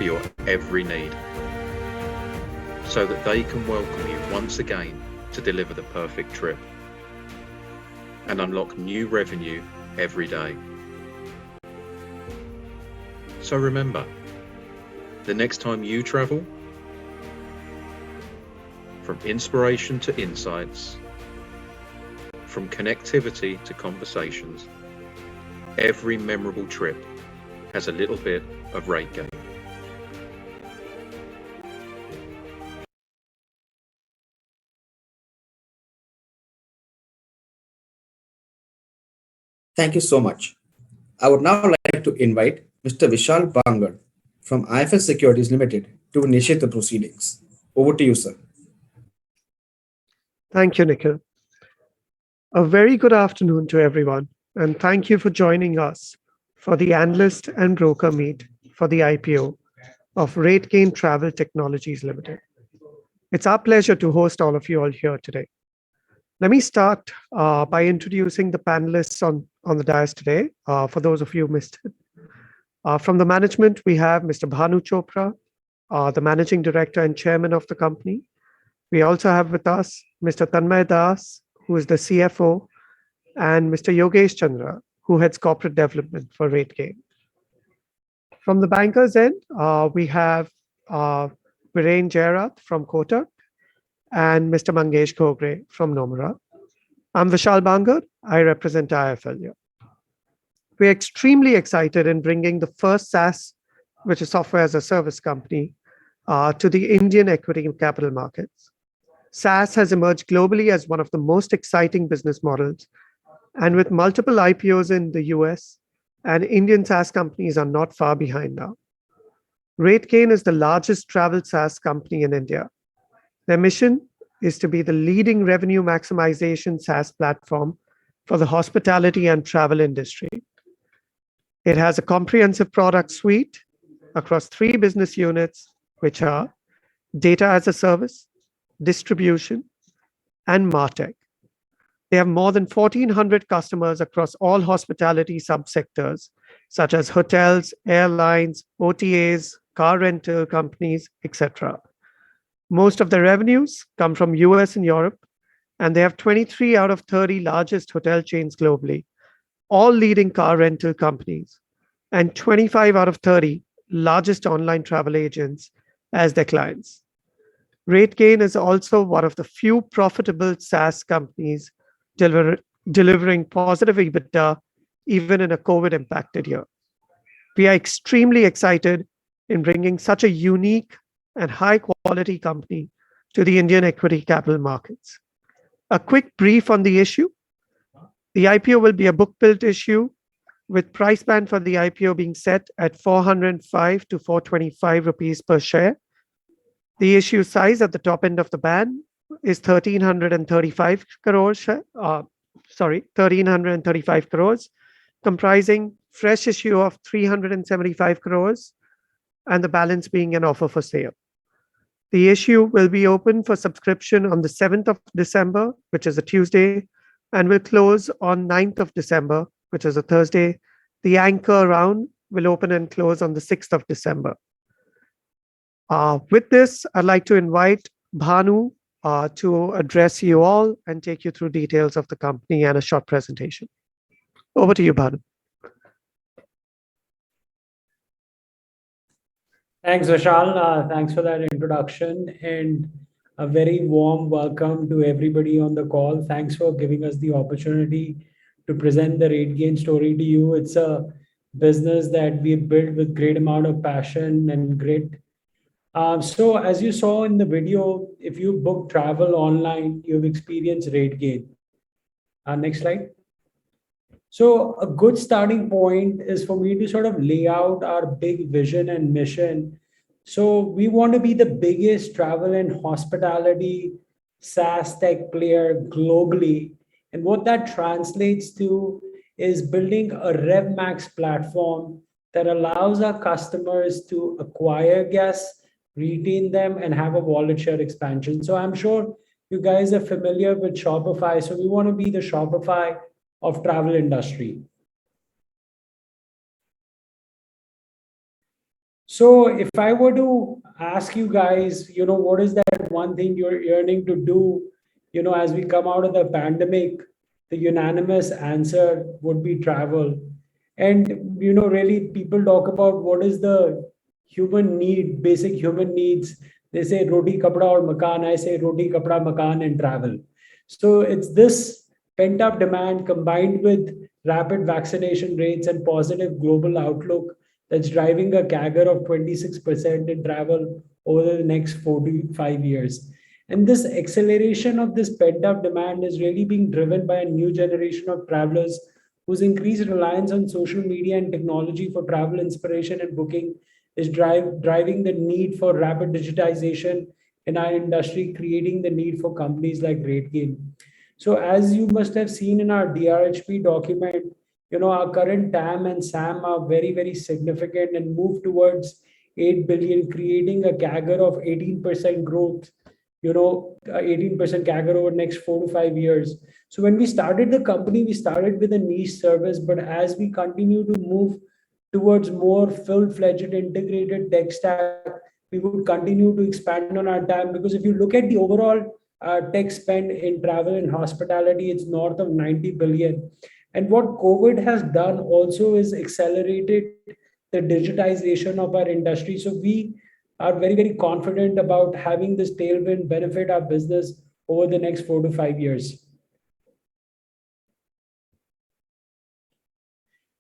for your every need, so that they can welcome you once again to deliver the perfect trip and unlock new revenue every day. So remember, the next time you travel, from inspiration to insights, from connectivity to conversations, every memorable trip has a little bit of RateGain. Thank you so much. I would now like to invite Mr. Vishal Bangar from IFS Securities Limited to initiate the proceedings. Over to you, sir. Thank you, Nikhil. A very good afternoon to everyone, and thank you for joining us for the analyst and broker meet for the IPO of RateGain Travel Technologies Limited. It's our pleasure to host all of you all here today. Let me start by introducing the panelists on the dais today, for those of you who missed it. From the management, we have Mr. Bhanu Chopra, the Managing Director and Chairman of the company. We also have with us Mr. Tanmay Das, who is the CFO, and Mr. Yogesh Chandra, who heads corporate development for RateGain. From the bankers end, we have Viren Jairath from Kotak and Mr. Mangesh Gogre from Nomura. I'm Vishal Bangar. I represent IIFL here. We're extremely excited in bringing the first SaaS, which is software as a service company, to the Indian equity capital markets. SaaS has emerged globally as one of the most exciting business models, and with multiple IPOs in the US, and Indian SaaS companies are not far behind now. RateGain is the largest travel SaaS company in India. Their mission is to be the leading revenue maximization SaaS platform for the hospitality and travel industry. It has a comprehensive product suite across 3 business units, which are data as a service, distribution, and MarTech. They have more than 1,400 customers across all hospitality subsectors, such as hotels, airlines, OTAs, car rental companies, etc. Most of the revenues come from US and Europe, and they have 23 out of 30 largest hotel chains globally, all leading car rental companies, and 25 out of 30 largest online travel agents as their clients. RateGain is also one of the few profitable SaaS companies delivering positive EBITDA even in a COVID-impacted year. We are extremely excited in bringing such a unique and high-quality company to the Indian equity capital markets. A quick brief on the issue. The IPO will be a book-built issue with price band for the IPO being set at 405 to 425 rupees per share. The issue size at the top end of the band is 1,335 crores, 1,335 crores, comprising fresh issue of 375 crores and the balance being an offer for sale. The issue will be open for subscription on the 7th of December, which is a Tuesday, and will close on 9th of December, which is a Thursday. The anchor round will open and close on the 6th of December. With this, I'd like to invite Bhanu to address you all and take you through details of the company and a short presentation. Over to you, Bhanu. Thanks, Vishal. Thanks for that introduction, and a very warm welcome to everybody on the call. Thanks for giving us the opportunity to present the RateGain story to you. It's a business that we built with great amount of passion and grit. So as you saw in the video, if you book travel online, you've experienced RateGain. Next slide. So a good starting point is for me to sort of lay out our big vision and mission. So we want to be the biggest travel and hospitality SaaS tech player globally. And what that translates to is building a RevMax platform that allows our customers to acquire guests, retain them, and have a wallet share expansion. So I'm sure you guys are familiar with Shopify. So we want to be the Shopify of travel industry. So if I were to ask you guys, what is that one thing you're yearning to do, as we come out of the pandemic, the unanimous answer would be travel. And, really people talk about what is the human need, basic human needs. They say roti, kapda or makan. I say roti, kapda, makan and travel. So it's this pent up demand combined with rapid vaccination rates and positive global outlook that's driving a CAGR of 26% in travel over the next 45 years. And this acceleration of this pent up demand is really being driven by a new generation of travelers whose increased reliance on social media and technology for travel inspiration and booking is driving the need for rapid digitization in our industry, creating the need for companies like RateGain. So as you must have seen in our DRHP document, our current TAM and SAM are very, very significant and move towards 8 billion, creating a CAGR of 18% growth, 18% CAGR over the next 4 to 5 years. So when we started the company, we started with a niche service, but as we continue to move towards more full-fledged integrated tech stack, we would continue to expand on our TAM, because if you look at the overall tech spend in travel and hospitality, it's north of 90 billion. And what COVID has done also is accelerated the digitization of our industry. So we are very, very confident about having this tailwind benefit our business over the next 4 to 5 years.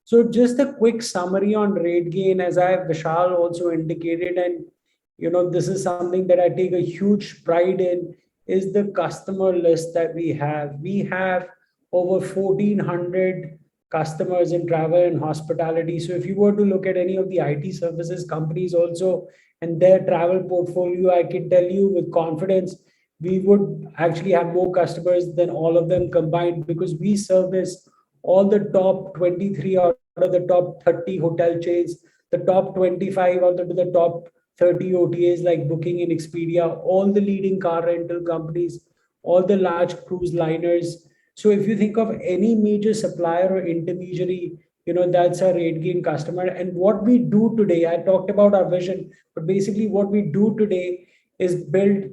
So just a quick summary on RateGain, as Vishal also indicated, and this is something that I take a huge pride in, is the customer list that we have. We have over 1,400 customers in travel and hospitality. So if you were to look at any of the IT services companies also and their travel portfolio, I can tell you with confidence, we would actually have more customers than all of them combined, because we service all the top 23 out of the top 30 hotel chains, the top 25 out of the top 30 OTAs like Booking and Expedia, all the leading car rental companies, all the large cruise liners. So if you think of any major supplier or intermediary, that's a RateGain customer. And what we do today, I talked about our vision, but basically what we do today is build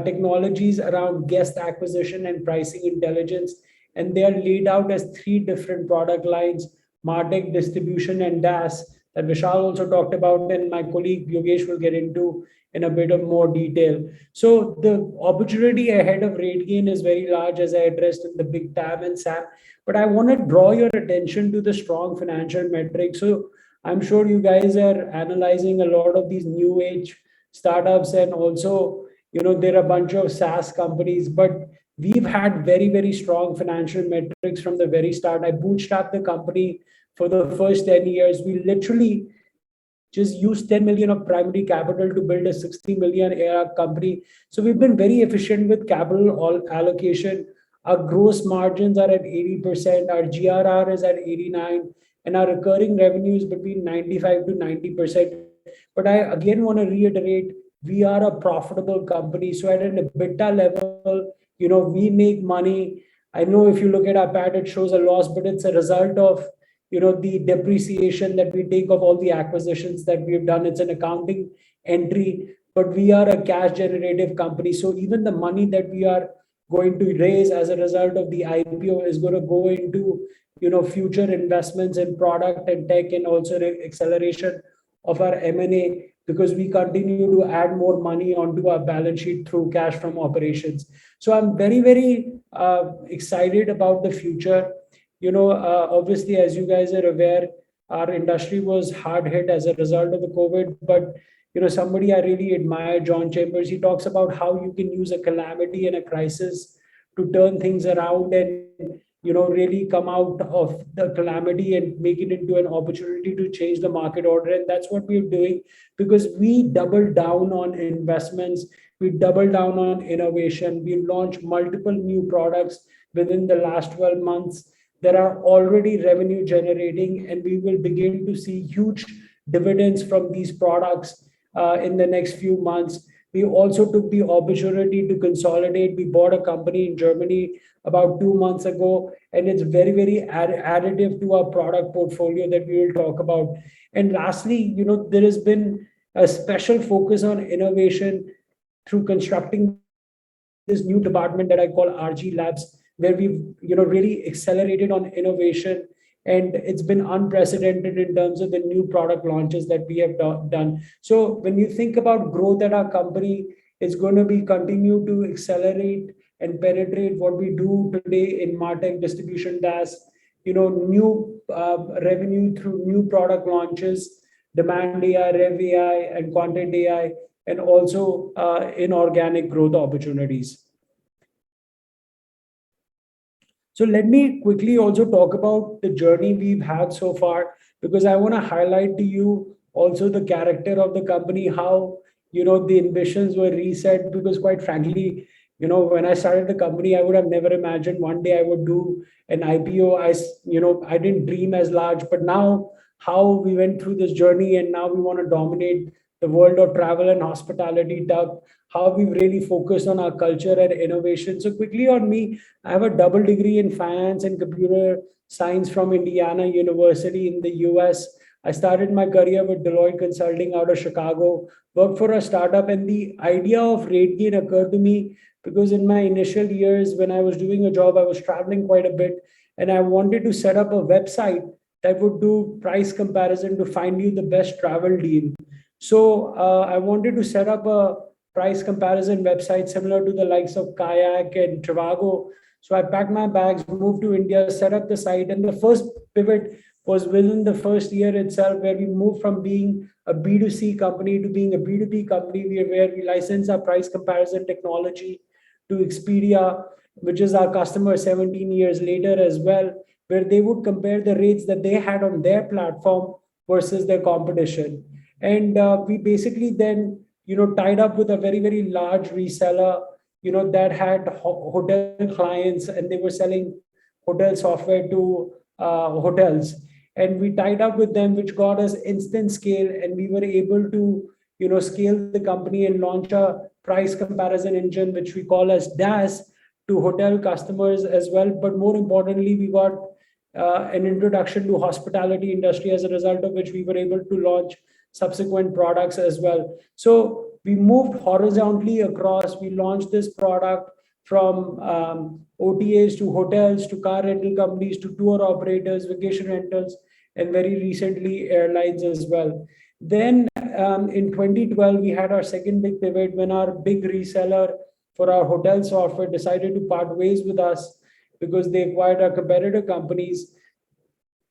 technologies around guest acquisition and pricing intelligence. And they are laid out as 3 different product lines: MarTech, distribution, and DaaS, that Vishal also talked about, and my colleague Yogesh will get into in a bit of more detail. So the opportunity ahead of RateGain is very large, as I addressed in the big TAM and SAM. But I want to draw your attention to the strong financial metrics. So I'm sure you guys are analyzing a lot of these new age startups, and also, there are a bunch of SaaS companies, but we've had very, very strong financial metrics from the very start. I bootstrapped the company for the first 10 years. We literally just used 10 million of primary capital to build a 60 million ARR company. So we've been very efficient with capital allocation. Our gross margins are at 80%, our GRR is at 89%, and our recurring revenue is between 95 to 90%. But I again want to reiterate, we are a profitable company. So at an EBITDA level, we make money. I know if you look at our PAT, it shows a loss, but it's a result of the depreciation that we take of all the acquisitions that we've done. It's an accounting entry, but we are a cash generative company. So even the money that we are going to raise as a result of the IPO is going to go into future investments in product and tech, and also acceleration of our M&A, because we continue to add more money onto our balance sheet through cash from operations. So I'm very, very excited about the future. Obviously, as you guys are aware, our industry was hard hit as a result of the COVID, but somebody I really admire, John Chambers, he talks about how you can use a calamity and a crisis to turn things around and really come out of the calamity and make it into an opportunity to change the market order. And that's what we're doing, because we doubled down on investments, we doubled down on innovation, we launched multiple new products within the last 12 months that are already revenue generating, and we will begin to see huge dividends from these products in the next few months. We also took the opportunity to consolidate. We bought a company in Germany about 2 months ago, and it's very, very additive to our product portfolio that we will talk about. And lastly, there has been a special focus on innovation through constructing this new department that I call RG Labs, where we've really accelerated on innovation, and it's been unprecedented in terms of the new product launches that we have done. So when you think about growth at our company, it's going to be continue to accelerate and penetrate what we do today in MarTech distribution DaaS, new revenue through new product launches, demand AI, Rev AI, and content AI, and also inorganic growth opportunities. So let me quickly also talk about the journey we've had so far, because I want to highlight to you also the character of the company, how the ambitions were reset. Because quite frankly, when I started the company, I would have never imagined one day I would do an IPO. I didn't dream as large, but now how we went through this journey, and now we want to dominate the world of travel and hospitality, Doug, how we've really focused on our culture and innovation. So quickly on me, I have a double degree in finance and computer science from Indiana University in the US. I started my career with Deloitte Consulting out of Chicago, worked for a startup, and the idea of RateGain occurred to me because in my initial years, when I was doing a job, I was traveling quite a bit, and I wanted to set up a website that would do price comparison to find you the best travel deal. So I wanted to set up a price comparison website similar to the likes of Kayak and Trivago. So I packed my bags, moved to India, set up the site, and the first pivot was within the first year itself, where we moved from being a B2C company to being a B2B company, where we license our price comparison technology to Expedia, which is our customer 17 years later as well, where they would compare the rates that they had on their platform versus their competition. And we basically then tied up with a very, very large reseller, that had hotel clients, and they were selling hotel software to hotels. And we tied up with them, which got us instant scale, and we were able to, scale the company and launch a price comparison engine, which we call as DaaS, to hotel customers as well. But more importantly, we got an introduction to hospitality industry, as a result of which we were able to launch subsequent products as well. So we moved horizontally across. We launched this product from OTAs to hotels to car rental companies to tour operators, vacation rentals, and very recently airlines as well. Then in 2012, we had our second big pivot when our big reseller for our hotel software decided to part ways with us because they acquired our competitor companies.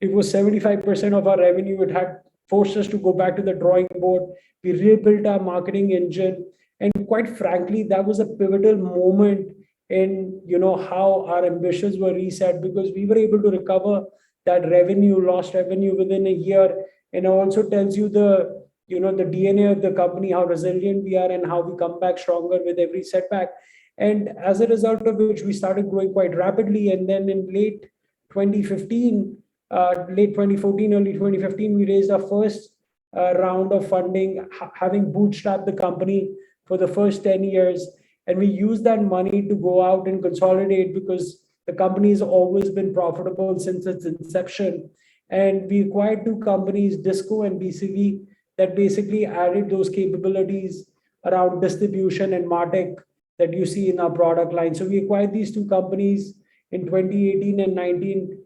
It was 75% of our revenue. It had forced us to go back to the drawing board. We rebuilt our marketing engine. And quite frankly, that was a pivotal moment in how our ambitions were reset, because we were able to recover that lost revenue within a year. And it also tells you the the DNA of the company, how resilient we are, and how we come back stronger with every setback. And as a result of which, we started growing quite rapidly. And then in late 2014, early 2015, we raised our first round of funding, having bootstrapped the company for the first 10 years. And we used that money to go out and consolidate, because the company has always been profitable since its inception. And we acquired two companies, Disco and BCV, that basically added those capabilities around distribution and MarTech that you see in our product line. So we acquired these two companies in 2018 and 19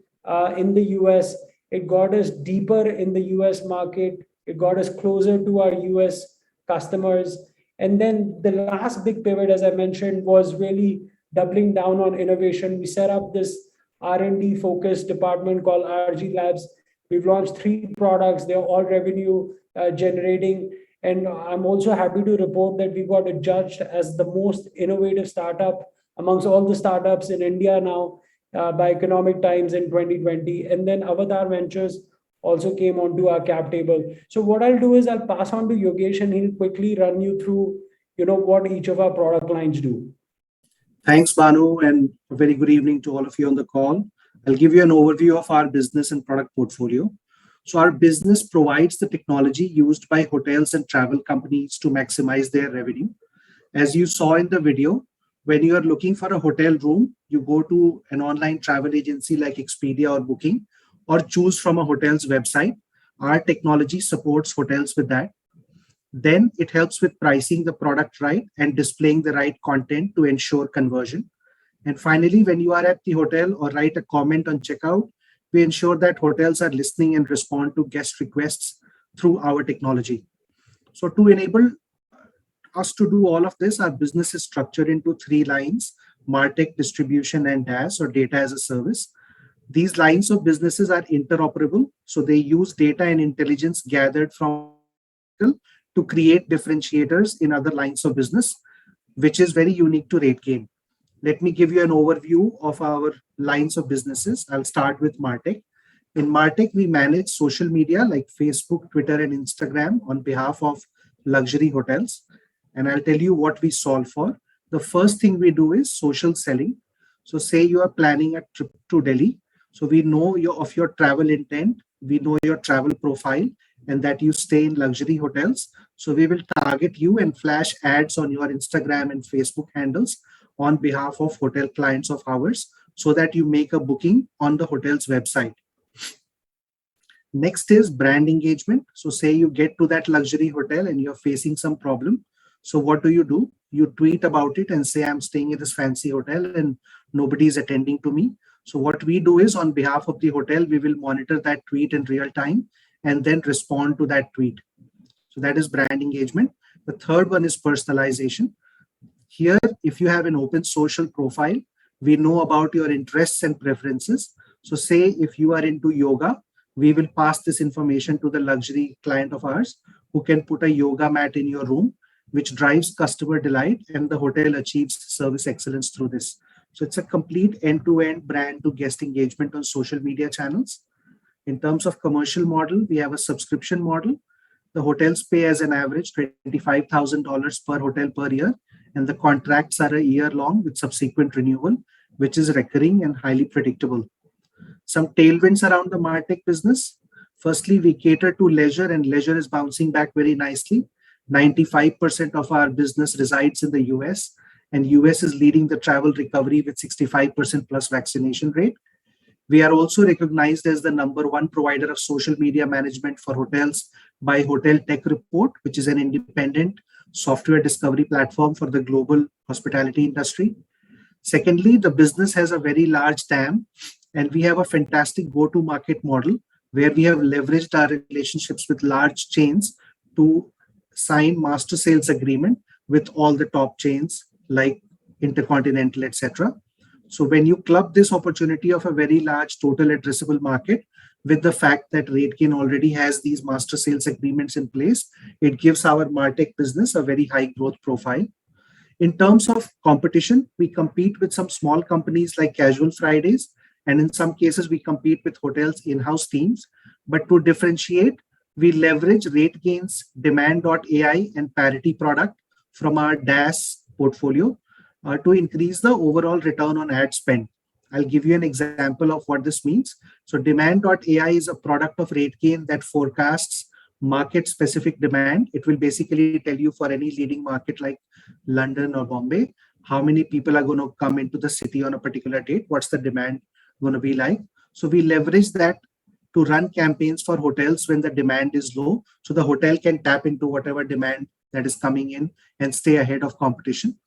in the US. It got us deeper in the US market. It got us closer to our US customers. And then the last big pivot, as I mentioned, was really doubling down on innovation. We set up this R&D focused department called RG Labs. We've launched 3 products. They're all revenue generating. And I'm also happy to report that we got adjudged as the most innovative startup amongst all the startups in India now by Economic Times in 2020. And then Avatar Ventures also came onto our cap table. So what I'll do is I'll pass on to Yogesh, and he'll quickly run you through what each of our product lines do. Thanks, Bhanu, and a very good evening to all of you on the call. I'll give you an overview of our business and product portfolio. So our business provides the technology used by hotels and travel companies to maximize their revenue. As you saw in the video, when you are looking for a hotel room, you go to an online travel agency like Expedia or Booking, or choose from a hotel's website. Our technology supports hotels with that. Then it helps with pricing the product right and displaying the right content to ensure conversion. And finally, when you are at the hotel or write a comment on checkout, we ensure that hotels are listening and respond to guest requests through our technology. So to enable us to do all of this, our business is structured into three lines: MarTech, distribution, and DaaS, or data as a service. These lines of businesses are interoperable, so they use data and intelligence gathered from to create differentiators in other lines of business, which is very unique to RateGain. Let me give you an overview of our lines of businesses. I'll start with MarTech. In MarTech, we manage social media like Facebook, Twitter, and Instagram on behalf of luxury hotels. And I'll tell you what we solve for. The first thing we do is social selling. So say you are planning a trip to Delhi. So we know of your travel intent, we know your travel profile, and that you stay in luxury hotels. So we will target you and flash ads on your Instagram and Facebook handles on behalf of hotel clients of ours, so that you make a booking on the hotel's website. Next is brand engagement. So say you get to that luxury hotel and you're facing some problem. So what do? You tweet about it and say, I'm staying in this fancy hotel and nobody is attending to me. So what we do is, on behalf of the hotel, we will monitor that tweet in real time and then respond to that tweet. So that is brand engagement. The third one is personalization. Here, if you have an open social profile, we know about your interests and preferences. So say if you are into yoga, we will pass this information to the luxury client of ours who can put a yoga mat in your room, which drives customer delight, and the hotel achieves service excellence through this. So it's a complete end-to-end brand to guest engagement on social media channels. In terms of commercial model, we have a subscription model. The hotels pay as an average $25,000 per hotel per year, and the contracts are a year long with subsequent renewal, which is recurring and highly predictable. Some tailwinds around the MarTech business. Firstly, we cater to leisure, and leisure is bouncing back very nicely. 95% of our business resides in the US, and US is leading the travel recovery with 65% plus vaccination rate. We are also recognized as the #1 provider of social media management for hotels by Hotel Tech Report, which is an independent software discovery platform for the global hospitality industry. Secondly, the business has a very large TAM, and we have a fantastic go-to-market model where we have leveraged our relationships with large chains to sign master sales agreement with all the top chains like Intercontinental, etc. So when you club this opportunity of a very large total addressable market with the fact that RateGain already has these master sales agreements in place, it gives our MarTech business a very high growth profile. In terms of competition, we compete with some small companies like Casual Fridays, and in some cases we compete with hotels' in-house teams. But to differentiate, we leverage RateGain's Demand.ai and Parity product from our DaaS portfolio to increase the overall return on ad spend. I'll give you an example of what this means. So Demand.ai is a product of RateGain that forecasts market-specific demand. It will basically tell you for any leading market like London or Bombay, how many people are going to come into the city on a particular date, what's the demand going to be like. So we leverage that to run campaigns for hotels when the demand is low, so the hotel can tap into whatever demand that is coming in and stay ahead of competition.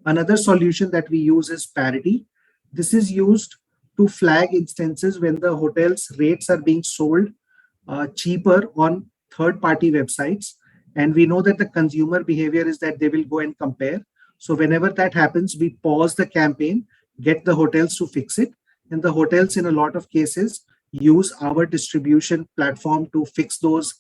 Another solution that we use is Parity. This is used to flag instances when the hotel's rates are being sold cheaper on third-party websites. And we know that the consumer behavior is that they will go and compare. So whenever that happens, we pause the campaign, get the hotels to fix it. And the hotels, in a lot of cases, use our distribution platform to fix those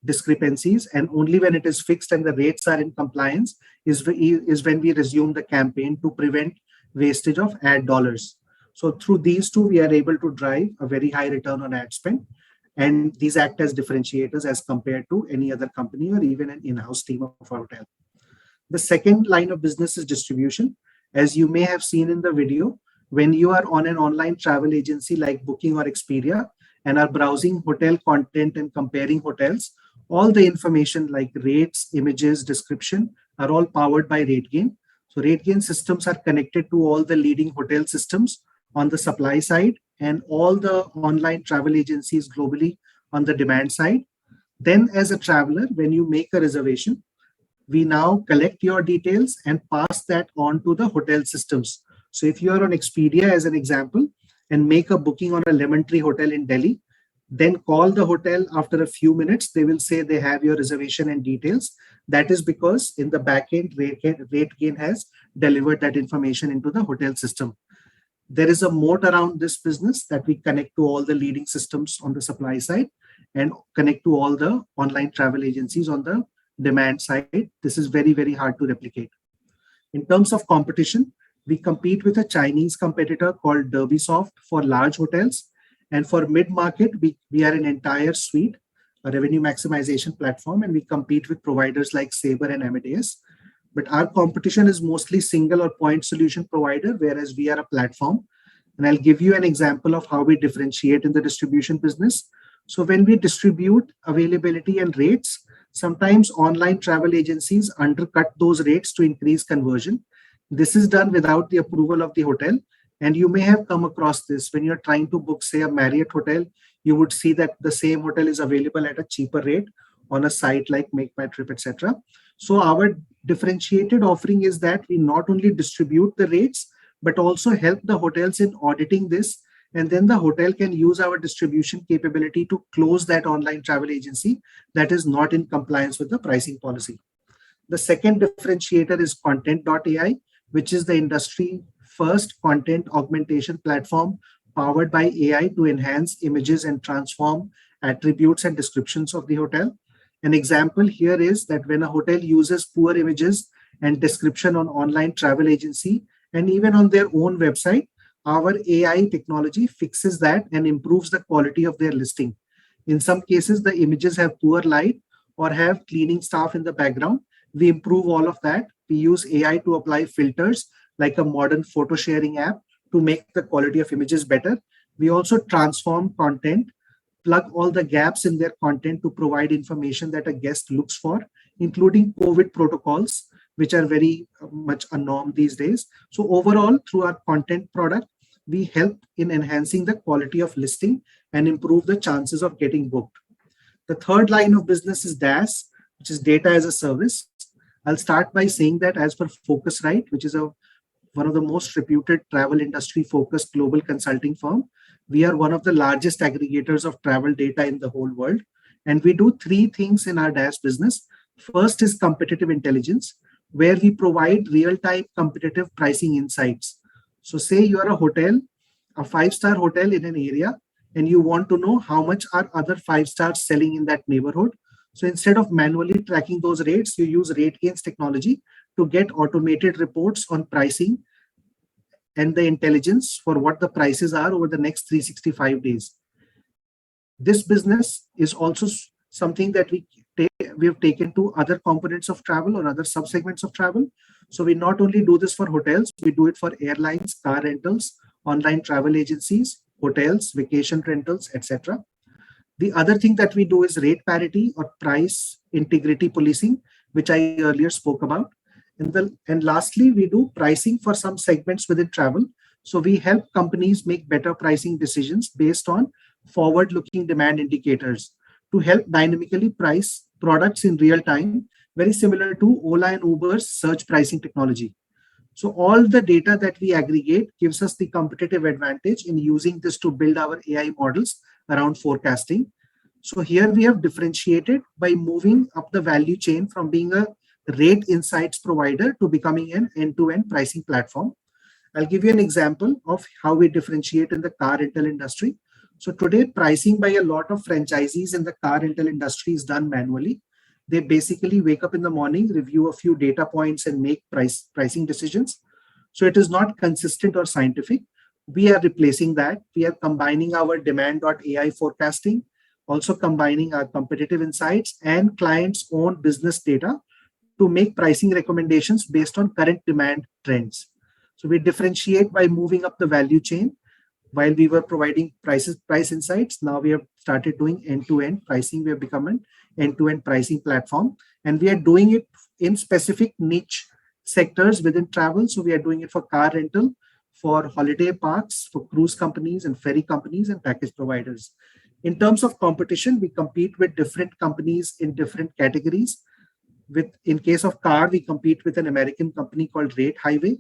discrepancies. And only when it is fixed and the rates are in compliance is when we resume the campaign to prevent wastage of ad dollars. So through these two, we are able to drive a very high return on ad spend. And these act as differentiators as compared to any other company or even an in-house team of our hotel. The second line of business is distribution. As you may have seen in the video, when you are on an online travel agency like Booking or Expedia and are browsing hotel content and comparing hotels, all the information like rates, images, description are all powered by RateGain. So RateGain systems are connected to all the leading hotel systems on the supply side and all the online travel agencies globally on the demand side. Then as a traveler, when you make a reservation, we now collect your details and pass that on to the hotel systems. So if you are on Expedia as an example and make a booking on a Lemon Tree Hotel in Delhi, then call the hotel after a few minutes, they will say they have your reservation and details. That is because in the backend, RateGain has delivered that information into the hotel system. There is a moat around this business that we connect to all the leading systems on the supply side and connect to all the online travel agencies on the demand side. This is very, very hard to replicate. In terms of competition, we compete with a Chinese competitor called Derbysoft for large hotels. And for mid-market, we are an entire suite, a revenue maximization platform, and we compete with providers like Sabre and Amadeus. But our competition is mostly single or point solution provider, whereas we are a platform. And I'll give you an example of how we differentiate in the distribution business. So when we distribute availability and rates, sometimes online travel agencies undercut those rates to increase conversion. This is done without the approval of the hotel. And you may have come across this when you're trying to book, say, a Marriott hotel. You would see that the same hotel is available at a cheaper rate on a site like MakeMyTrip, etc. So our differentiated offering is that we not only distribute the rates, but also help the hotels in auditing this. And then the hotel can use our distribution capability to close that online travel agency that is not in compliance with the pricing policy. The second differentiator is Content.ai, which is the industry first content augmentation platform powered by AI to enhance images and transform attributes and descriptions of the hotel. An example here is that when a hotel uses poor images and description on online travel agency and even on their own website, our AI technology fixes that and improves the quality of their listing. In some cases, the images have poor light or have cleaning staff in the background. We improve all of that. We use AI to apply filters like a modern photo sharing app to make the quality of images better. We also transform content, plug all the gaps in their content to provide information that a guest looks for, including COVID protocols, which are very much a norm these days. So overall, through our content product, we help in enhancing the quality of listing and improve the chances of getting booked. The third line of business is DaaS, which is data as a service. I'll start by saying that as per Focusrite, which is one of the most reputed travel industry focused global consulting firm, we are one of the largest aggregators of travel data in the whole world. And we do three things in our DaaS business. First is competitive intelligence, where we provide real-time competitive pricing insights. So say you are a hotel, a 5-star hotel in an area, and you want to know how much are other 5-stars selling in that neighborhood. So instead of manually tracking those rates, you use RateGain's technology to get automated reports on pricing and the intelligence for what the prices are over the next 365 days. This business is also something that we have taken to other components of travel or other subsegments of travel. So we not only do this for hotels, we do it for airlines, car rentals, online travel agencies, hotels, vacation rentals, etc. The other thing that we do is rate parity or price integrity policing, which I earlier spoke about. And lastly, we do pricing for some segments within travel. So we help companies make better pricing decisions based on forward-looking demand indicators to help dynamically price products in real time, very similar to Ola and Uber's search pricing technology. So all the data that we aggregate gives us the competitive advantage in using this to build our AI models around forecasting. So here we have differentiated by moving up the value chain from being a rate insights provider to becoming an end-to-end pricing platform. I'll give you an example of how we differentiate in the car rental industry. So today, pricing by a lot of franchisees in the car rental industry is done manually. They basically wake up in the morning, review a few data points and make pricing decisions. So it is not consistent or scientific. We are replacing that. We are combining our demand.ai forecasting, also combining our competitive insights and clients' own business data to make pricing recommendations based on current demand trends. So we differentiate by moving up the value chain. While we were providing price insights, now we have started doing end-to-end pricing. We have become an end-to-end pricing platform, and we are doing it in specific niche sectors within travel. So we are doing it for car rental, for holiday parks, for cruise companies and ferry companies and package providers. In terms of competition, we compete with different companies in different categories. In case of car, we compete with an American company called Rate Highway,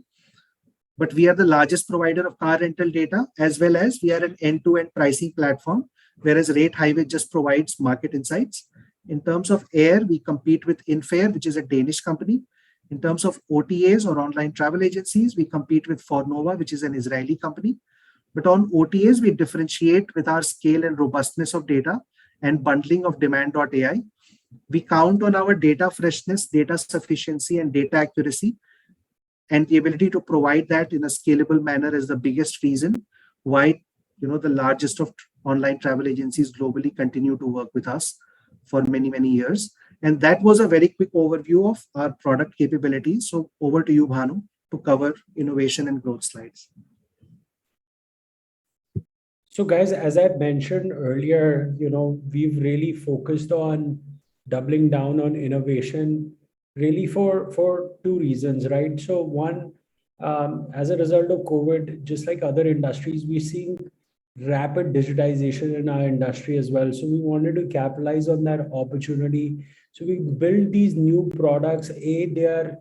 but we are the largest provider of car rental data, as well as we are an end-to-end pricing platform, whereas Rate Highway just provides market insights. In terms of air, we compete with Infare, which is a Danish company. In terms of OTAs or online travel agencies, we compete with Fornova, which is an Israeli company. But on OTAs, we differentiate with our scale and robustness of data and bundling of demand.ai. We count on our data freshness, data sufficiency, and data accuracy, and the ability to provide that in a scalable manner is the biggest reason why the largest of online travel agencies globally continue to work with us for many, many years. And that was a very quick overview of our product capabilities. So over to you, Bhanu, to cover innovation and growth slides. So guys, as I mentioned earlier, we've really focused on doubling down on innovation really for two reasons, right? So one, as a result of COVID, just like other industries, we're seeing rapid digitization in our industry as well. So we wanted to capitalize on that opportunity. So we built these new products. They are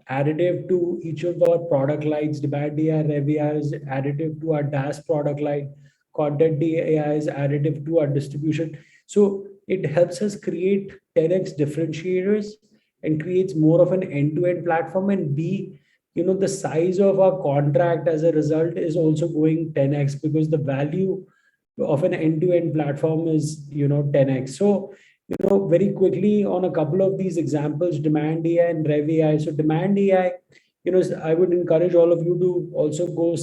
additive to each of our product lines. Demand.ai, Rev.ai is additive to our DaaS product line. Content.ai is additive to our distribution. So it helps us create 10x differentiators and creates more of an end-to-end platform. And B, the size of our contract as a result is also going 10x because the value of an end-to-end platform is 10x. So very quickly on a couple of these examples, Demand.ai and Rev.ai. So Demand.ai, I would encourage all of you to also go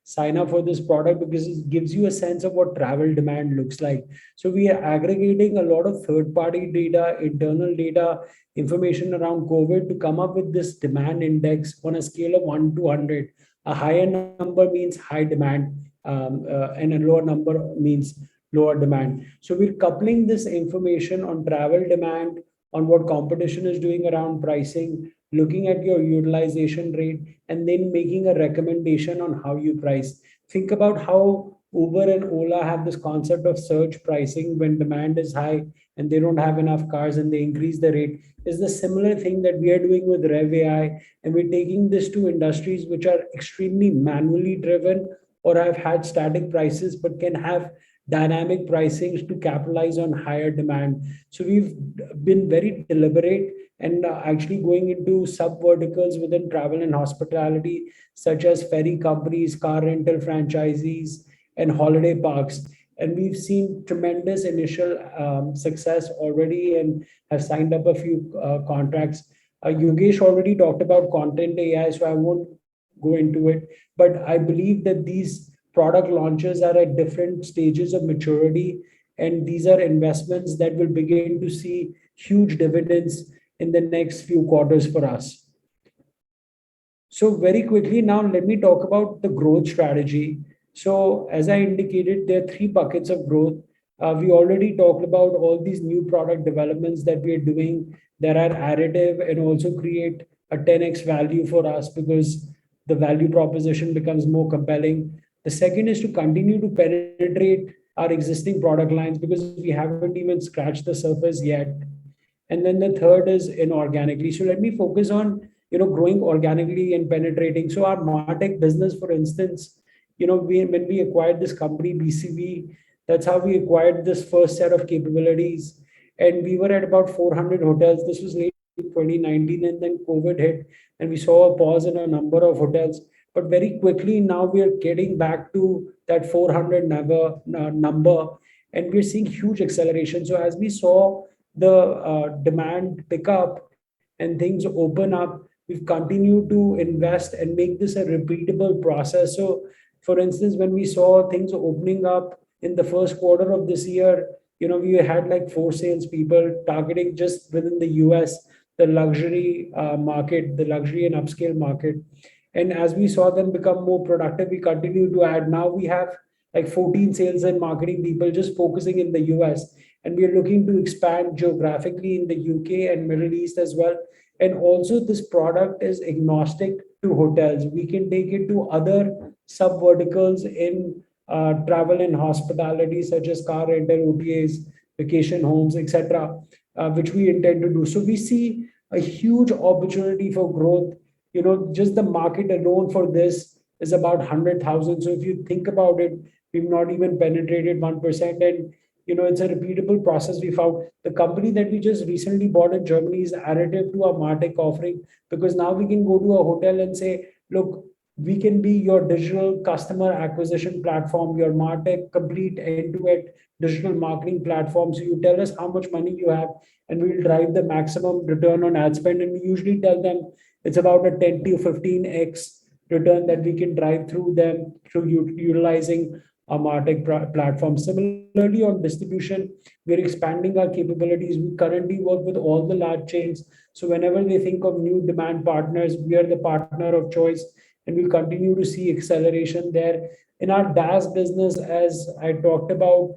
sign up for this product because it gives you a sense of what travel demand looks like. So we are aggregating a lot of third-party data, internal data, information around COVID to come up with this demand index on a scale of 1 to 100. A higher number means high demand, and a lower number means lower demand. So we're coupling this information on travel demand, on what competition is doing around pricing, looking at your utilization rate, and then making a recommendation on how you price. Think about how Uber and Ola have this concept of surge pricing when demand is high and they don't have enough cars and they increase the rate. Is the similar thing that we are doing with Rev.ai, and we're taking this to industries which are extremely manually driven or have had static prices but can have dynamic pricings to capitalize on higher demand. So we've been very deliberate and actually going into sub verticals within travel and hospitality, such as ferry companies, car rental franchisees, and holiday parks. And we've seen tremendous initial success already and have signed up a few contracts. Yogesh already talked about Content.ai, so I won't go into it. But I believe that these product launches are at different stages of maturity, and these are investments that will begin to see huge dividends in the next few quarters for us. So very quickly now, let me talk about the growth strategy. So as I indicated, there are 3 buckets of growth. We already talked about all these new product developments that we are doing that are additive and also create a 10x value for us because the value proposition becomes more compelling. The second is to continue to penetrate our existing product lines because we haven't even scratched the surface yet. And then the third is inorganically. So let me focus on growing organically and penetrating. So our MarTech business, for instance, when we acquired this company, BCV, that's how we acquired this first set of capabilities. And we were at about 400 hotels. This was late 2019, and then COVID hit, and we saw a pause in a number of hotels. But very quickly now we are getting back to that 400 number, and we're seeing huge acceleration. So as we saw the demand pick up and things open up, we've continued to invest and make this a repeatable process. So for instance, when we saw things opening up in the first quarter of this year, we had like 4 salespeople targeting just within the US, the luxury market, the luxury and upscale market. And as we saw them become more productive, we continue to add. Now we have like 14 sales and marketing people just focusing in the US. And we are looking to expand geographically in the UK and Middle East as well. And also this product is agnostic to hotels. We can take it to other sub verticals in travel and hospitality, such as car rental, OTAs, vacation homes, etc., which we intend to do. So we see a huge opportunity for growth. Just the market alone for this is about 100,000. So if you think about it, we've not even penetrated 1%. And it's a repeatable process. We found the company that we just recently bought in Germany is additive to our MarTech offering, because now we can go to a hotel and say, look, we can be your digital customer acquisition platform, your MarTech complete end-to-end digital marketing platform. So you tell us how much money you have, and we'll drive the maximum return on ad spend. And we usually tell them it's about a 10 to 15x return that we can drive through them through utilizing our MarTech platform. Similarly, on distribution, we're expanding our capabilities. We currently work with all the large chains. So whenever they think of new demand partners, we are the partner of choice, and we'll continue to see acceleration there. In our DaaS business, as I talked about,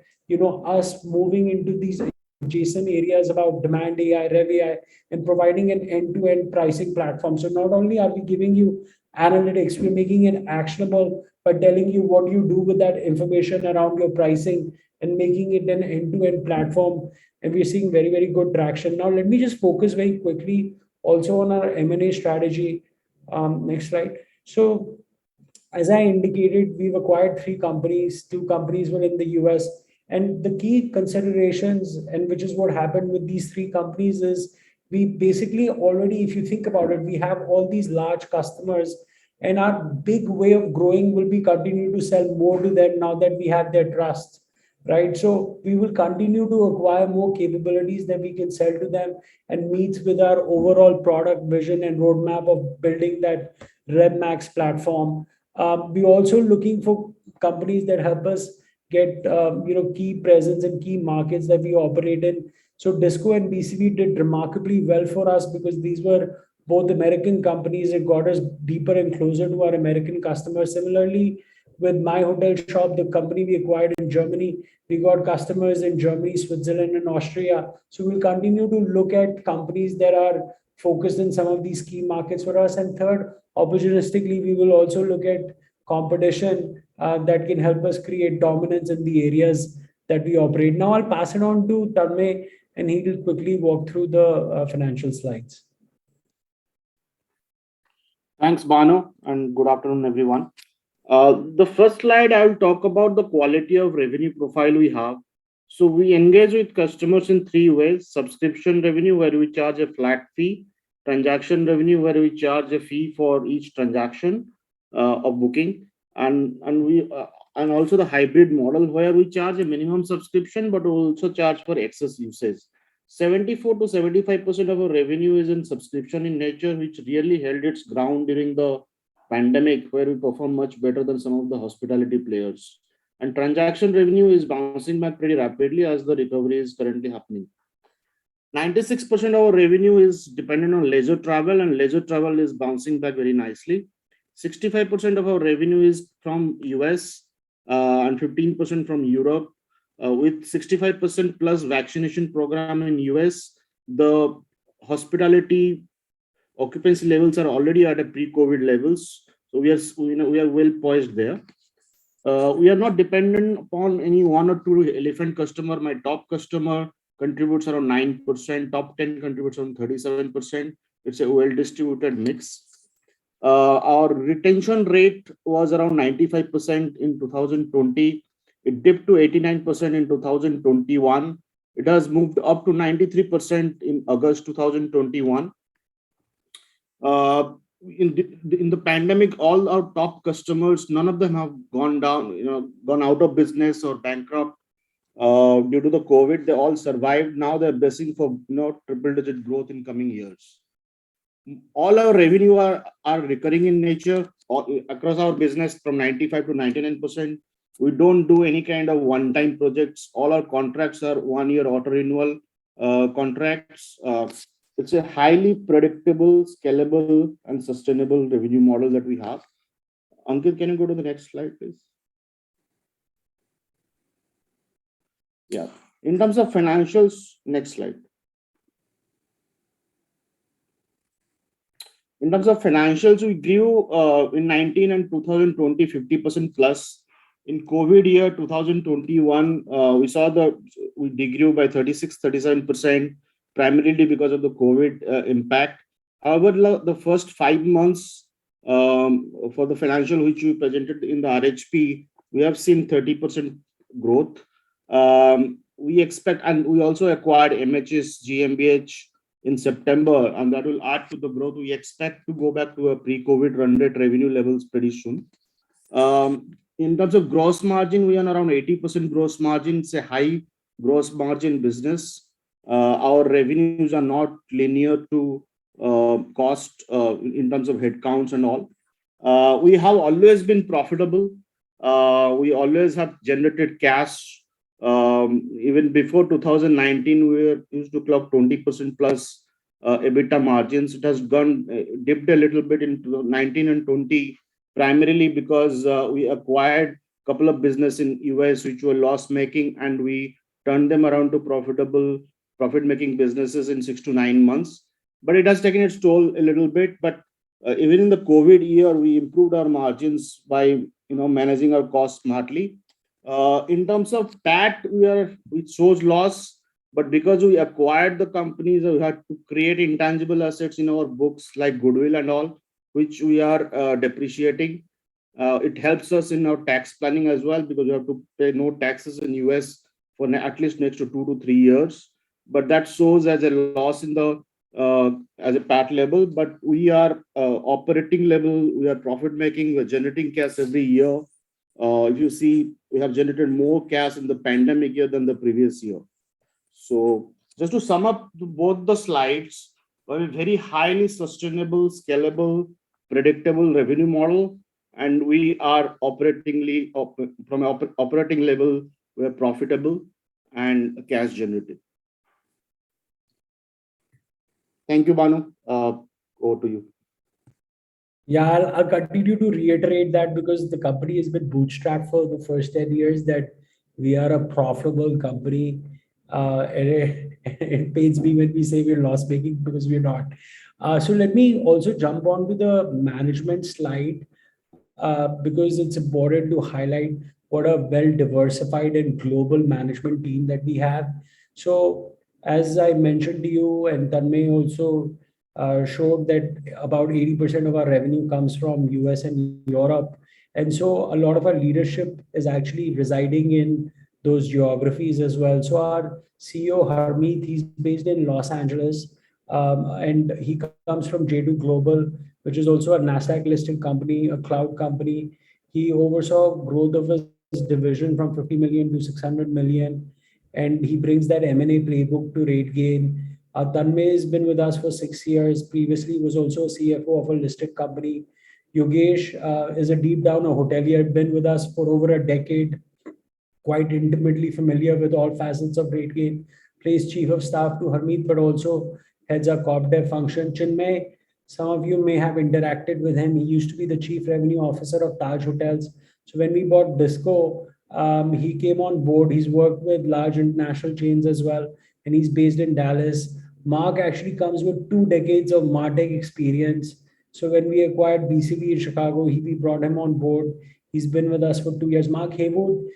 us moving into these adjacent areas about demand AI, Rev AI, and providing an end-to-end pricing platform. So not only are we giving you analytics, we're making it actionable by telling you what you do with that information around your pricing and making it an end-to-end platform. And we're seeing very, very good traction. Now, let me just focus very quickly also on our M&A strategy. Next slide. So as I indicated, we've acquired 3 companies. 2 companies were in the US. And the key considerations, and which is what happened with these 3 companies, is we basically already, if you think about it, we have all these large customers, and our big way of growing will be continue to sell more to them now that we have their trust, right? So we will continue to acquire more capabilities that we can sell to them, and meets with our overall product vision and roadmap of building that RevMax platform. We're also looking for companies that help us get key presence in key markets that we operate in. So Disco and BCV did remarkably well for us because these were both American companies. It got us deeper and closer to our American customers. Similarly, with My Hotel Shop, the company we acquired in Germany, we got customers in Germany, Switzerland, and Austria. So we'll continue to look at companies that are focused in some of these key markets for us. And third, opportunistically, we will also look at competition that can help us create dominance in the areas that we operate. Now I'll pass it on to Tanmay, and he will quickly walk through the financial slides. Thanks, Banu, and good afternoon, everyone. The first slide, I will talk about the quality of revenue profile we have. So we engage with customers in 3 ways: subscription revenue, where we charge a flat fee; transaction revenue, where we charge a fee for each transaction of booking; and also the hybrid model, where we charge a minimum subscription but also charge for excess usage. 74 to 75% of our revenue is in subscription in nature, which really held its ground during the pandemic, where we perform much better than some of the hospitality players. And transaction revenue is bouncing back pretty rapidly as the recovery is currently happening. 96% of our revenue is dependent on leisure travel, and leisure travel is bouncing back very nicely. 65% of our revenue is from US and 15% from Europe. With 65% plus vaccination program in US, the hospitality occupancy levels are already at a pre-COVID levels. So we are well poised there. We are not dependent upon any 1 or 2 elephant customer. My top customer contributes around 9%, top 10 contributes around 37%. It's a well-distributed mix. Our retention rate was around 95% in 2020. It dipped to 89% in 2021. It has moved up to 93% in August 2021. In the pandemic, all our top customers, none of them have gone out of business or bankrupt due to the COVID. They all survived. Now they're bracing for triple-digit growth in coming years. All our revenue are recurring in nature across our business from 95 to 99%. We don't do any kind of one-time projects. All our contracts are 1-year auto renewal contracts. It's a highly predictable, scalable, and sustainable revenue model that we have. Ankit, can you go to the next slide, please? Yeah. In terms of financials, next slide. In terms of financials, we grew in 19 and 2020 50% plus. In COVID year 2021, we degrew by 36-37%. primarily because of the COVID impact. However, the first 5 months for the financial which we presented in the RHP, we have seen 30% growth. We expect, and we also acquired MHS GmbH in September, and that will add to the growth. We expect to go back to a pre-COVID run rate revenue levels pretty soon. In terms of gross margin, we are around 80% gross margin. It's a high gross margin business. Our revenues are not linear to cost in terms of headcounts and all. We have always been profitable. We always have generated cash. Even before 2019, we were used to clock 20% plus EBITDA margins. It has gone dipped a little bit into 19 and 20, primarily because we acquired a couple of business in US which were loss making, and we turned them around to profit making businesses in 6 to 9 months. But it has taken its toll a little bit. But even in the COVID year, we improved our margins by managing our costs smartly. In terms of PAT, it shows loss, but because we acquired the companies, we had to create intangible assets in our books like goodwill and all, which we are depreciating. It helps us in our tax planning as well, because we have to pay no taxes in US for at least next to 2 to 3 years. But that shows as a loss in the as a PAT level. But we are operating level, we are profit making, we're generating cash every year. If you see, we have generated more cash in the pandemic year than the previous year. So just to sum up both the slides, a very highly sustainable, scalable, predictable revenue model, and we are operating level, we're profitable and cash generative. Thank you, Banu. Over to you. Yeah, I'll continue to reiterate that, because the company has been bootstrapped for the first 10 years, that we are a profitable company. It pains me when we say we're loss making, because we're not. So let me also jump on to the management slide, because it's important to highlight what a well diversified and global management team that we have. So as I mentioned to you, and Tanmay also showed, that about 80% of our revenue comes from US and Europe. And so a lot of our leadership is actually residing in those geographies as well. So our CEO, Harmeet, he's based in Los Angeles, and he comes from J2 Global, which is also a NASDAQ listed company, a cloud company. He oversaw growth of his division from 50 million to 600 million. And he brings that M&A playbook to RateGain. Tanmay has been with us for 6 years. Previously, was also a CFO of a listed company. Yogesh is a deep down a hotelier, been with us for over a decade, quite intimately familiar with all facets of RateGain. Plays chief of staff to Harmeet, but also heads our corp dev function. Chinmay, some of you may have interacted with him. He used to be the chief revenue officer of Taj Hotels. So when we bought Disco, he came on board. He's worked with large international chains as well, and he's based in Dallas. Mark actually comes with 2 decades of MarTech experience. So when we acquired BCV in Chicago, we brought him on board. He's been with us for 2 years. Mark Haywood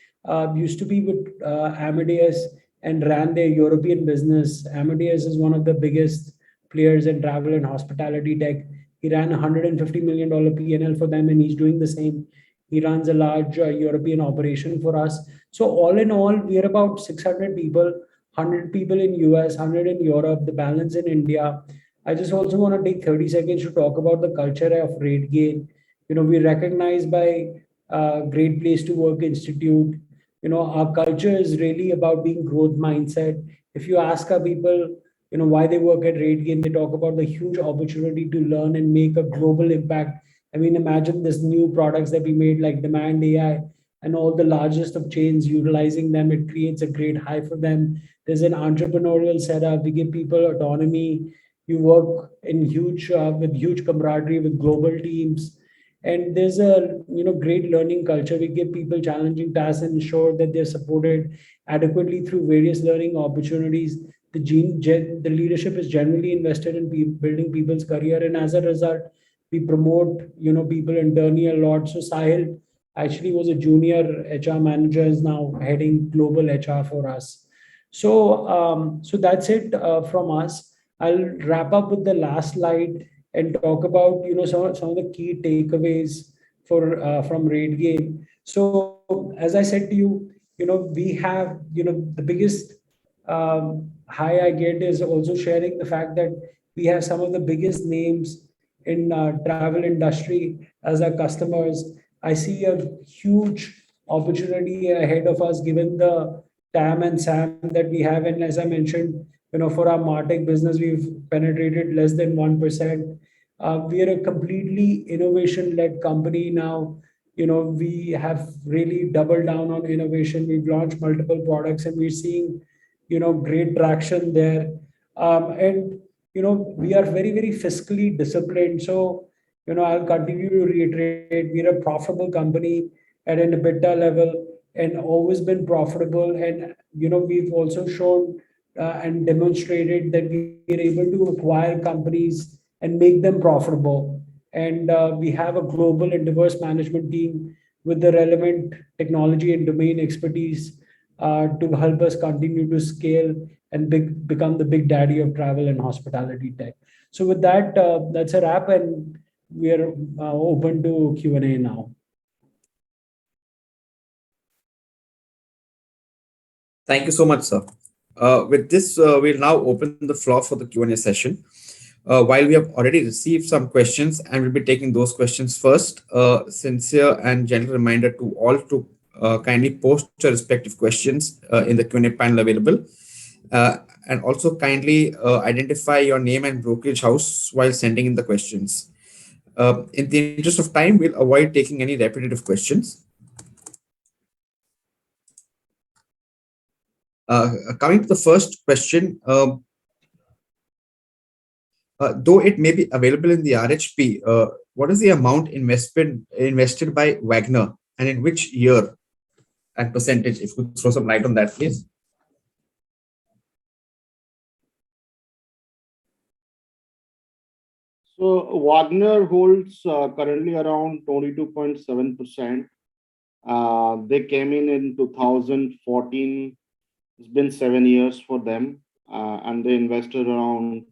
used to be with Amadeus and ran their European business. Amadeus is one of the biggest players in travel and hospitality tech. He ran $150 million P&L for them, and he's doing the same. He runs a large European operation for us. So all in all, we are about 600 people, 100 people in US, 100 in Europe, the balance in India. I just also want to take 30 seconds to talk about the culture of RateGain. We're recognized by Great Place to Work Institute. Our culture is really about being growth mindset. If you ask our people, why they work at RateGain, they talk about the huge opportunity to learn and make a global impact. I mean, imagine this new products that we made like Demand AI, and all the largest of chains utilizing them. It creates a great high for them. There's an entrepreneurial setup. We give people autonomy. You work in with huge camaraderie with global teams. And there's a great learning culture. We give people challenging tasks and ensure that they're supported adequately through various learning opportunities. The leadership is generally invested in building people's career, and as a result, we promote people internally a lot. So Sahil actually was a junior HR manager, is now heading global HR for us. So that's it from us. I'll wrap up with the last slide and talk about some of the key takeaways for from RateGain. So as I said to you, we have the biggest high I get is also sharing the fact that we have some of the biggest names in travel industry as our customers. I see a huge opportunity ahead of us given the TAM and SAM that we have. And as I mentioned, for our MarTech business, we've penetrated less than 1%. We are a completely innovation-led company now. We have really doubled down on innovation. We've launched multiple products and we're seeing, great traction there. And, we are very, very fiscally disciplined. So, I'll continue to reiterate, we're a profitable company at an EBITDA level and always been profitable. And, we've also shown and demonstrated that we are able to acquire companies and make them profitable. And we have a global and diverse management team with the relevant technology and domain expertise to help us continue to scale and become the big daddy of travel and hospitality tech. So with that, that's a wrap, and we are open to Q&A now. Thank you so much, sir. With this, we'll now open the floor for the Q&A session. While we have already received some questions and we'll be taking those questions first, sincere and gentle reminder to all to kindly post your respective questions in the Q&A panel available. And also kindly identify your name and brokerage house while sending in the questions. In the interest of time, we'll avoid taking any repetitive questions. Coming to the first question, though it may be available in the RHP, what is the amount invested by Wagner and in which year and percentage? If you could throw some light on that, please. So Wagner holds currently around 22.7%. They came in 2014. It's been 7 years for them, and they invested around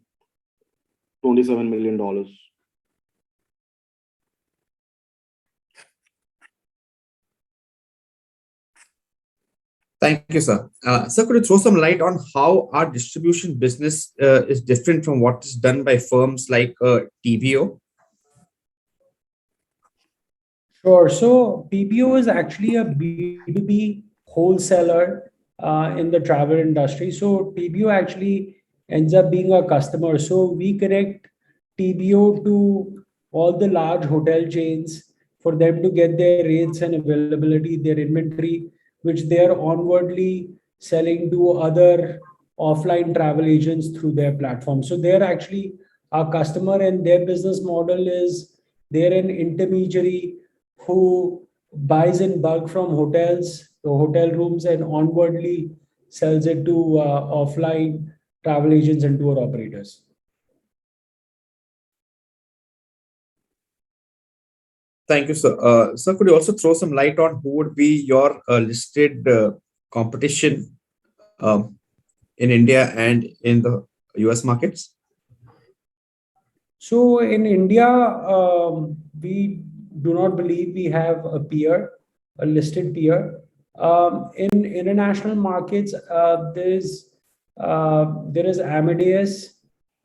$27 million. Thank you, sir. Sir, could you throw some light on how our distribution business is different from what is done by firms like TBO? Sure. So TBO is actually a B2B wholesaler in the travel industry. So TBO actually ends up being a customer. So we connect TBO to all the large hotel chains for them to get their rates and availability, their inventory, which they are onwardly selling to other offline travel agents through their platform. So they're actually our customer, and their business model is they're an intermediary who buys in bulk from hotels, the hotel rooms, and onwardly sells it to offline travel agents and tour operators. Thank you, sir. Sir, could you also throw some light on who would be your listed competition in India and in the US markets? So in India, we do not believe we have a peer, a listed peer. In international markets, there is Amadeus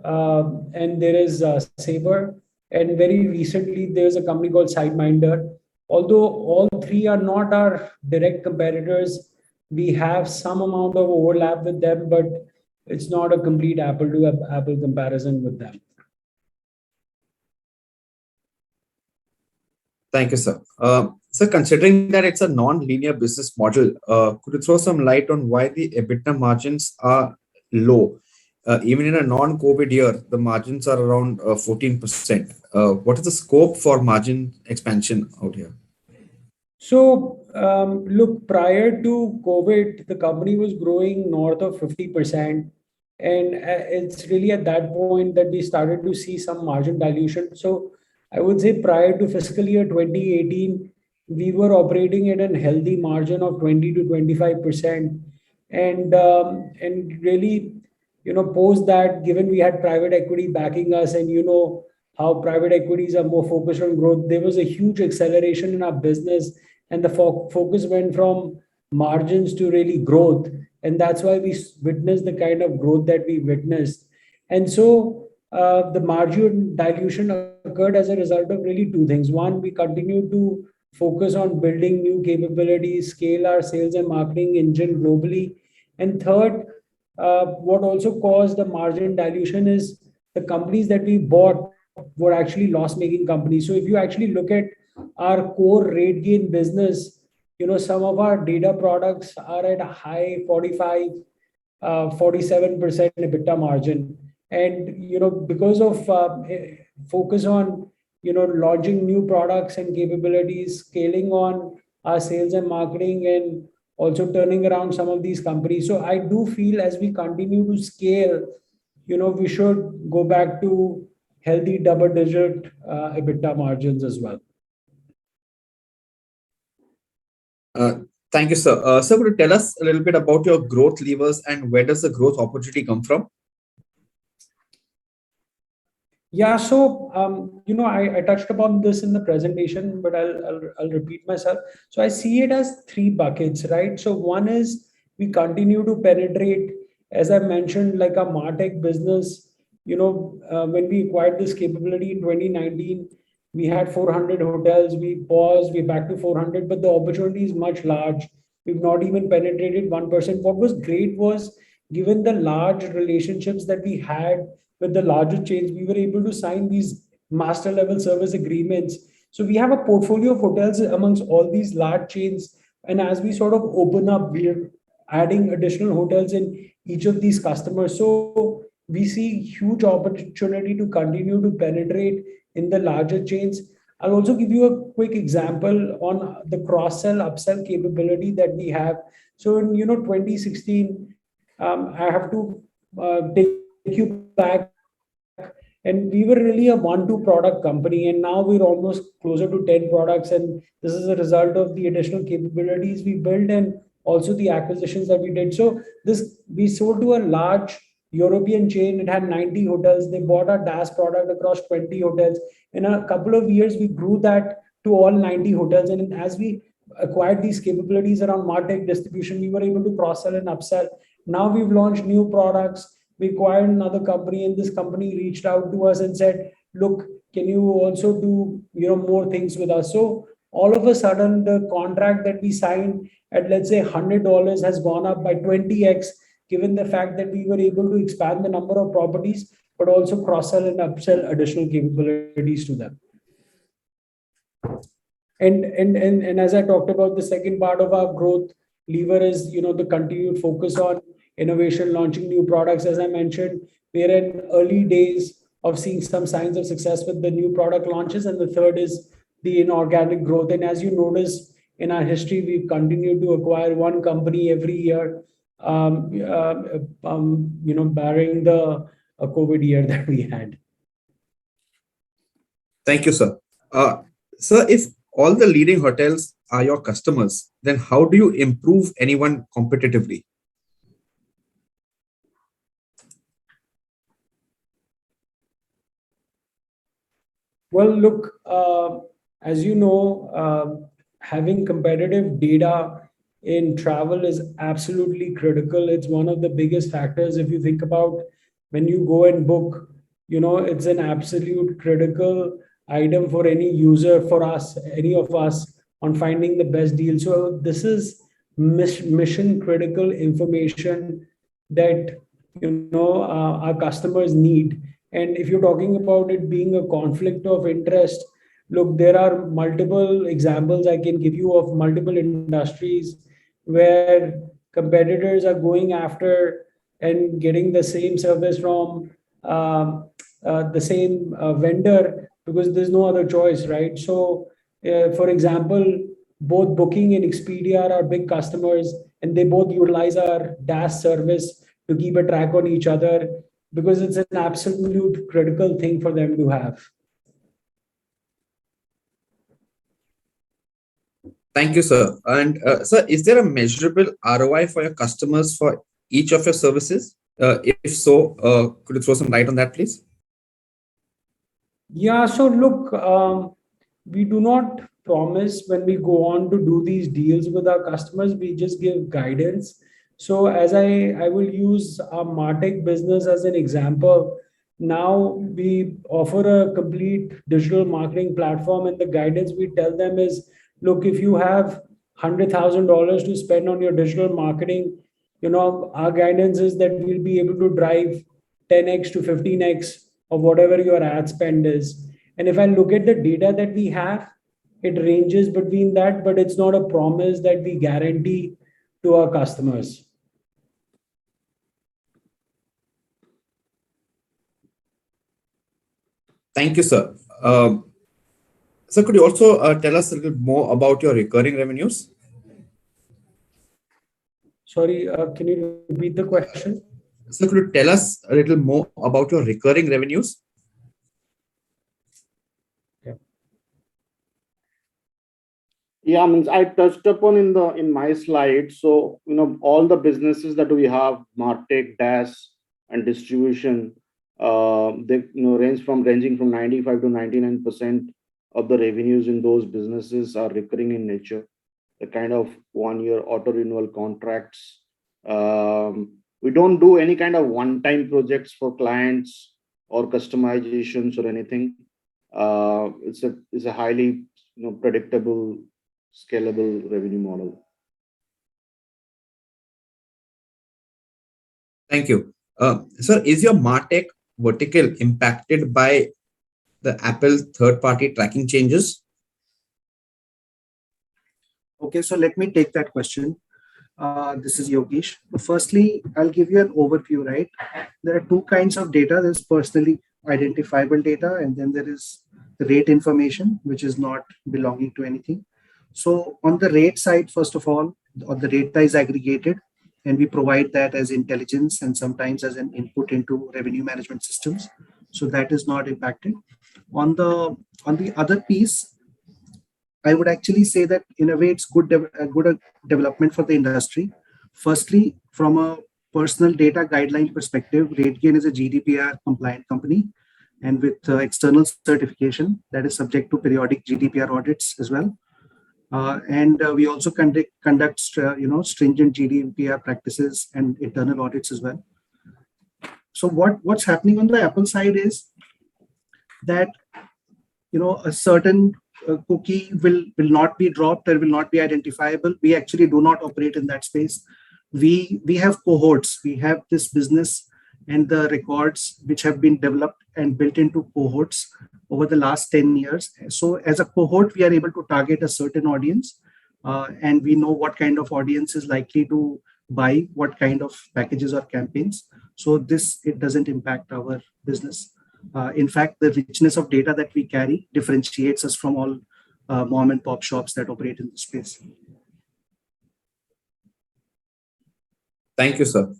and there is Sabre. And very recently, there's a company called SideMinder. Although all three are not our direct competitors, we have some amount of overlap with them, but it's not a complete apple to apple comparison with them. Thank you, sir. Sir, considering that it's a non-linear business model, could you throw some light on why the EBITDA margins are low? Even in a non-COVID year, the margins are around 14%. What is the scope for margin expansion out here? So, look, prior to COVID, the company was growing north of 50%. And it's really at that point that we started to see some margin dilution. So, I would say prior to fiscal year 2018, we were operating at a healthy margin of 20 to 25%. and really, post that, given we had private equity backing us, and how private equities are more focused on growth, there was a huge acceleration in our business, and the focus went from margins to really growth, and that's why we witnessed the kind of growth that we witnessed. And so the margin dilution occurred as a result of really two things. One, we continue to focus on building new capabilities, scale our sales and marketing engine globally. And third, what also caused the margin dilution is the companies that we bought were actually loss-making companies. So if you actually look at our core RateGain business, some of our data products are at a high 45, 47% EBITDA margin. And because of focus on launching new products and capabilities, scaling on our sales and marketing, and also turning around some of these companies. So I do feel as we continue to scale, we should go back to healthy double-digit EBITDA margins as well. Thank you, sir. Sir, could you tell us a little bit about your growth levers and where does the growth opportunity come from? Yeah, so I touched upon this in the presentation, but I'll repeat myself. So I see it as three buckets, right? So one is we continue to penetrate, as I mentioned, like a MarTech business. When we acquired this capability in 2019, we had 400 hotels. We paused, we're back to 400, but the opportunity is much large. We've not even penetrated 1%. What was great was, given the large relationships that we had with the larger chains, we were able to sign these master level service agreements. So we have a portfolio of hotels amongst all these large chains. And as we sort of open up, we're adding additional hotels in each of these customers. So we see huge opportunity to continue to penetrate in the larger chains. I'll also give you a quick example on the cross-sell, upsell capability that we have. So in 2016, I have to take you back, and we were really a 1-2 product company, and now we're almost closer to 10 products, and this is a result of the additional capabilities we built and also the acquisitions that we did. So we sold to a large European chain. It had 90 hotels. They bought our DaaS product across 20 hotels. In a couple of years, we grew that to all 90 hotels, and as we acquired these capabilities around MarTech distribution, we were able to cross-sell and upsell. Now we've launched new products. We acquired another company, and this company reached out to us and said, look, can you also do more things with us? So all of a sudden, the contract that we signed at, let's say, $100 has gone up by 20x, given the fact that we were able to expand the number of properties, but also cross-sell and upsell additional capabilities to them. And as I talked about, the second part of our growth lever is the continued focus on innovation, launching new products. As I mentioned, we're in early days of seeing some signs of success with the new product launches. And the third is the inorganic growth. And as you notice in our history, we've continued to acquire one company every year, barring the COVID year that we had. Thank you, sir. Sir, if all the leading hotels are your customers, then how do you improve anyone competitively? Well, look, as you know, having competitive data in travel is absolutely critical. It's one of the biggest factors. If you think about when you go and book, it's an absolute critical item for any user, for us, any of us, on finding the best deal. So this is mission critical information that our customers need. And if you're talking about it being a conflict of interest, look, there are multiple examples I can give you of multiple industries where competitors are going after and getting the same service from the same vendor because there's no other choice, right? So, for example, both Booking and Expedia are our big customers, and they both utilize our DaaS service to keep a track on each other, because it's an absolute critical thing for them to have. Thank you, sir. And sir, is there a measurable ROI for your customers for each of your services? If so, could you throw some light on that, please? Yeah, so look, we do not promise when we go on to do these deals with our customers, we just give guidance. So as I will use our MarTech business as an example. Now we offer a complete digital marketing platform, and the guidance we tell them is, look, if you have $100,000 to spend on your digital marketing, our guidance is that we'll be able to drive 10x to 15x of whatever your ad spend is. And if I look at the data that we have, it ranges between that, but it's not a promise that we guarantee to our customers. Thank you, sir. Sir, could you also tell us a little more about your recurring revenues? Sorry, can you repeat the question? Sir, could you tell us a little more about your recurring revenues? Yeah, I mean, I touched upon in my slide. So, all the businesses that we have, MarTech, DaaS, and distribution, they ranging from 95 to 99% of the revenues in those businesses are recurring in nature. The kind of 1-year auto renewal contracts. We don't do any kind of one-time projects for clients or customizations or anything. It's a highly predictable, scalable revenue model. Thank you. Sir, is your MarTech vertical impacted by the Apple third-party tracking changes? Okay, so let me take that question. This is Yogesh. Firstly, I'll give you an overview, right? There are two kinds of data. There's personally identifiable data, and then there is the rate information, which is not belonging to anything. So on the rate side, first of all, the data is aggregated, and we provide that as intelligence and sometimes as an input into revenue management systems. So that is not impacted. On the other piece, I would actually say that in a way it's good development for the industry. Firstly, from a personal data guideline perspective, RateGain is a GDPR compliant company, and with external certification that is subject to periodic GDPR audits as well. And we also conduct stringent GDPR practices and internal audits as well. So what's happening on the Apple side is that a certain cookie will not be dropped or will not be identifiable. We actually do not operate in that space. We have cohorts. We have this business and the records which have been developed and built into cohorts over the last 10 years. So as a cohort, we are able to target a certain audience, and we know what kind of audience is likely to buy what kind of packages or campaigns. So it doesn't impact our business. In fact, the richness of data that we carry differentiates us from all mom and pop shops that operate in the space. Thank you, sir.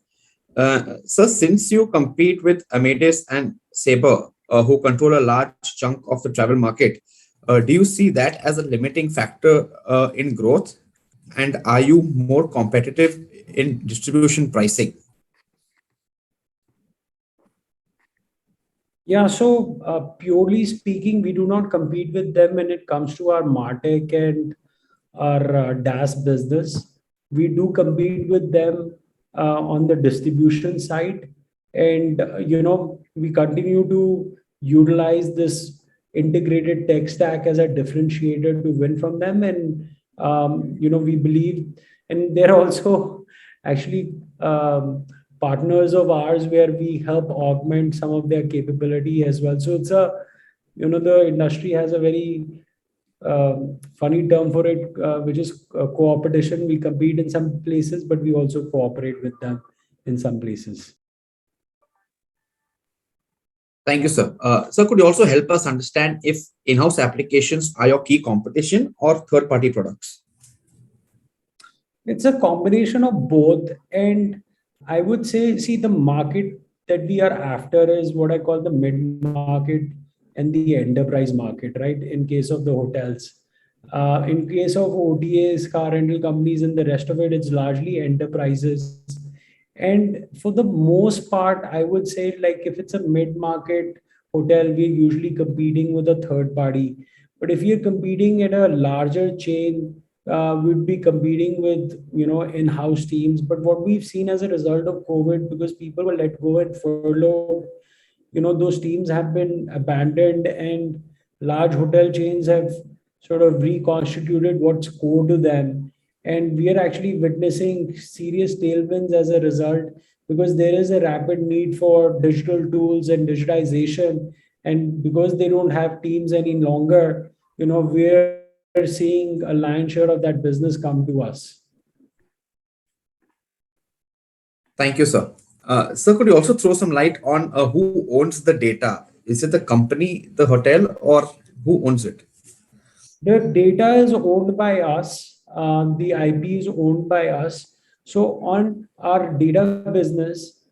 Sir, since you compete with Amadeus and Sabre, who control a large chunk of the travel market, do you see that as a limiting factor in growth? And are you more competitive in distribution pricing? Yeah, so purely speaking, we do not compete with them when it comes to our MarTech and our DaaS business. We do compete with them on the distribution side. And, we continue to utilize this integrated tech stack as a differentiator to win from them. And, we believe, and they're also actually partners of ours where we help augment some of their capability as well. So it's the industry has a very funny term for it, which is cooperation. We compete in some places, but we also cooperate with them in some places. Thank you, sir. Sir, could you also help us understand if in-house applications are your key competition or third-party products? It's a combination of both. And I would say, the market that we are after is what I call the mid-market and the enterprise market, right? In case of the hotels. In case of OTAs, car rental companies, and the rest of it, it's largely enterprises. And for the most part, I would say, like, if it's a mid-market hotel, we're usually competing with a third party. But if you're competing at a larger chain, we'd be competing with, in-house teams. But what we've seen as a result of COVID, because people were let go and furloughed, those teams have been abandoned, and large hotel chains have sort of reconstituted what's core to them. And we are actually witnessing serious tailwinds as a result, because there is a rapid need for digital tools and digitization. And because they don't have teams any longer, we're seeing a lion's share of that business come to us. Thank you, sir. Sir, could you also throw some light on who owns the data? Is it the company, the hotel, or who owns it? The data is owned by us. The IP is owned by us. So on our data business,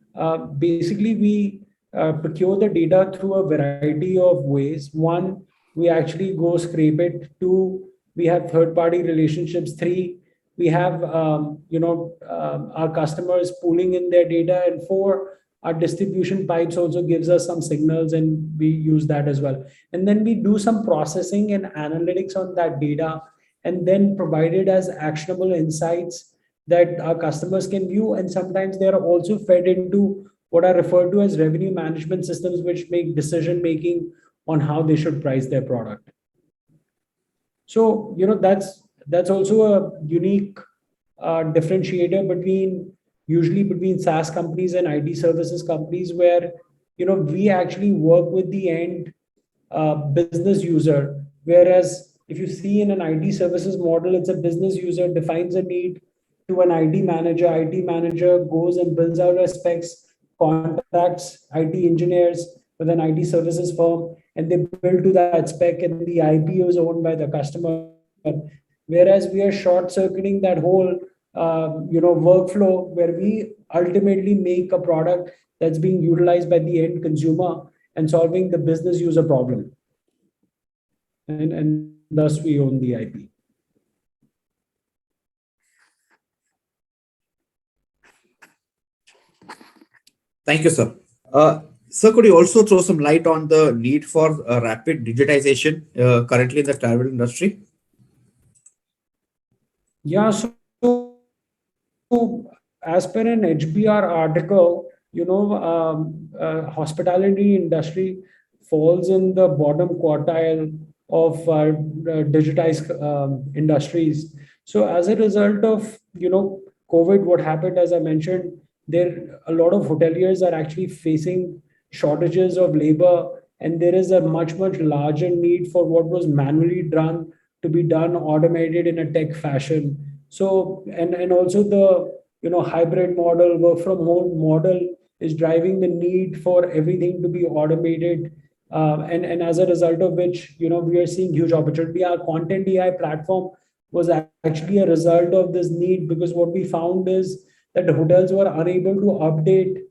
basically we procure the data through a variety of ways. One, we actually go scrape it. Two, we have third-party relationships. Three, we have our customers pooling in their data. And four, our distribution pipes also gives us some signals, and we use that as well. And then we do some processing and analytics on that data, and then provide it as actionable insights that our customers can view. And sometimes they are also fed into what are referred to as revenue management systems, which make decision making on how they should price their product. So that's also a unique differentiator between SaaS companies and IT services companies, where we actually work with the end business user. Whereas if you see in an IT services model, it's a business user defines a need to an IT manager. IT manager goes and builds out a specs, contacts IT engineers with an IT services firm, and they build to that spec, and the IP is owned by the customer. Whereas we are short-circuiting that whole workflow, where we ultimately make a product that's being utilized by the end consumer and solving the business user problem. And thus we own the IP. Thank you, sir. Sir, could you also throw some light on the need for rapid digitization currently in the travel industry? Yeah, so as per an HBR article, hospitality industry falls in the bottom quartile of digitized industries. So as a result of COVID, what happened, as I mentioned, a lot of hoteliers are actually facing shortages of labor, and there is a much larger need for what was manually done to be done automated in a tech fashion. So and also the hybrid model, work from home model is driving the need for everything to be automated, and as a result of which we are seeing huge opportunity. Our content AI platform was actually a result of this need, because what we found is that the hotels were unable to update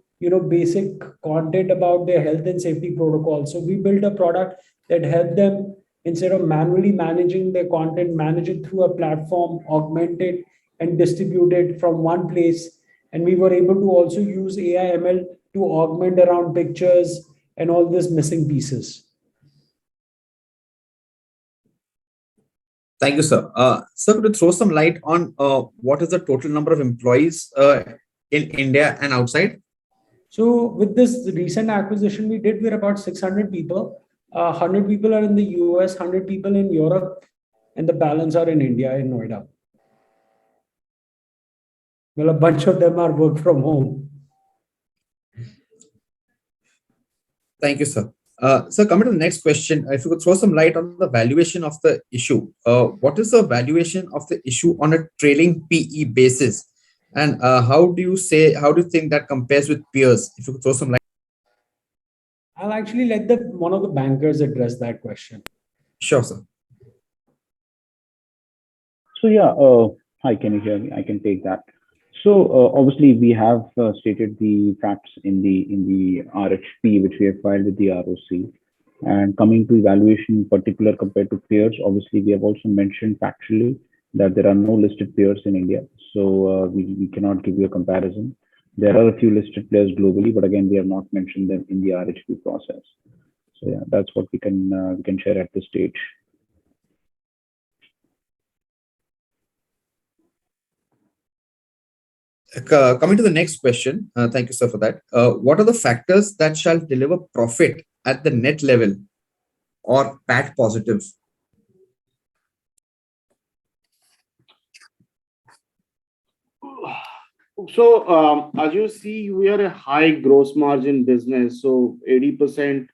basic content about their health and safety protocols. So we built a product that helped them, instead of manually managing their content, manage it through a platform, augment it and distribute it from one place. And we were able to also use AI ML to augment around pictures and all these missing pieces. Thank you, sir. Sir, could you throw some light on what is the total number of employees in India and outside? So with this recent acquisition we did, we're about 600 people. 100 people are in the US, 100 people in Europe, and the balance are in India, in Noida. Well, a bunch of them are work from home. Thank you, sir. So coming to the next question, if you could throw some light on the valuation of the issue. What is the valuation of the issue on a trailing PE basis? And how do you think that compares with peers? If you could throw some light. I'll actually let one of the bankers address that question. Sure, sir. So yeah, hi, can you hear me? I can take that. So obviously we have stated the facts in the RHP which we have filed with the ROC. And coming to evaluation particular compared to peers, obviously we have also mentioned factually that there are no listed peers in India. So we cannot give you a comparison. There are a few listed players globally, but again, we have not mentioned them in the RHP process. So yeah, that's what we can share at this stage. Coming to the next question, thank you, sir, for that. What are the factors that shall deliver profit at the net level or PAT positive? So as you see, we are a high gross margin business. So 80%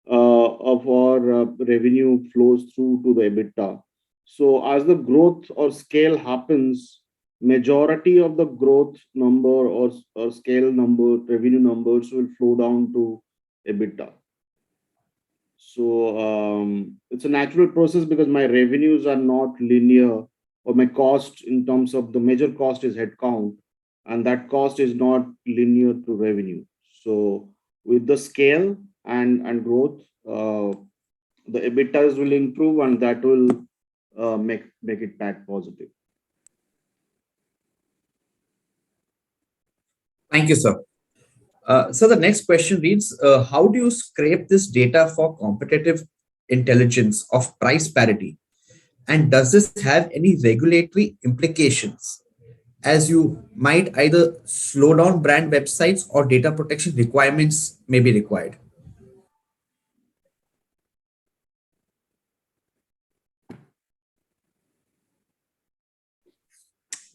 of our revenue flows through to the EBITDA. So as the growth or scale happens, majority of the growth number or scale number, revenue numbers will flow down to EBITDA. So it's a natural process because my revenues are not linear, or my cost in terms of the major cost is headcount, and that cost is not linear to revenue. So with the scale and growth, the EBITDAs will improve, and that will make it PAT positive. Thank you, sir. So the next question reads, how do you scrape this data for competitive intelligence of price parity? And does this have any regulatory implications, as you might either slow down brand websites or data protection requirements may be required?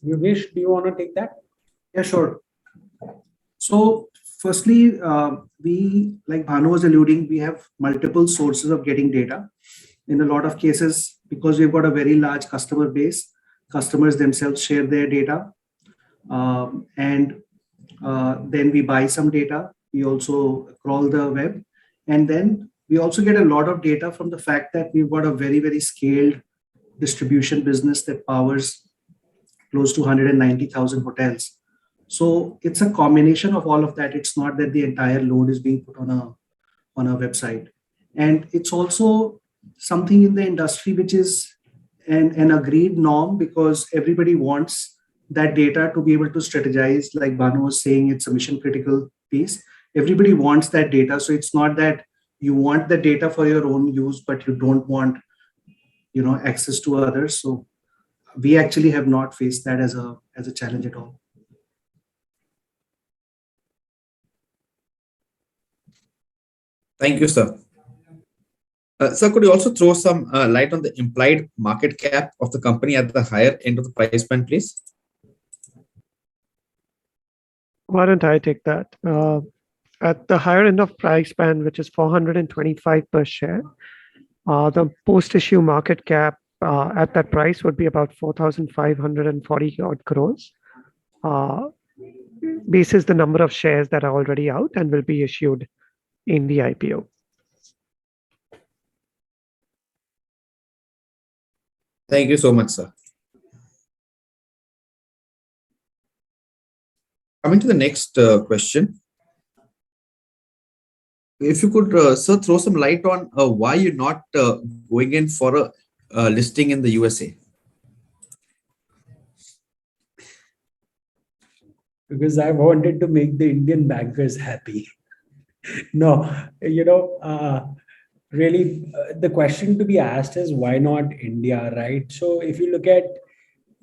Yogesh, do you want to take that? Yeah, sure. So firstly, we, like Bhanu was alluding, we have multiple sources of getting data. In a lot of cases, because we've got a very large customer base, customers themselves share their data. And then we buy some data. We also crawl the web. And then we also get a lot of data from the fact that we've got a very, very scaled distribution business that powers close to 190,000 hotels. So it's a combination of all of that. It's not that the entire load is being put on a website. And it's also something in the industry which is an agreed norm, because everybody wants that data to be able to strategize. Like Bhanu was saying, it's a mission critical piece. Everybody wants that data. So it's not that you want the data for your own use, but you don't want, access to others. So we actually have not faced that as a challenge at all. Thank you, sir. Sir, could you also throw some light on the implied market cap of the company at the higher end of the price band, please? Why don't I take that? At the higher end of price band, which is 425 per share, the post-issue market cap at that price would be about 4,540 odd crores. Basis the number of shares that are already out and will be issued in the IPO. Thank you so much, sir. Coming to the next question. If you could, sir, throw some light on why you're not going in for a listing in the USA. Because I wanted to make the Indian bankers happy. No, really, the question to be asked is why not India, right? So if you look at,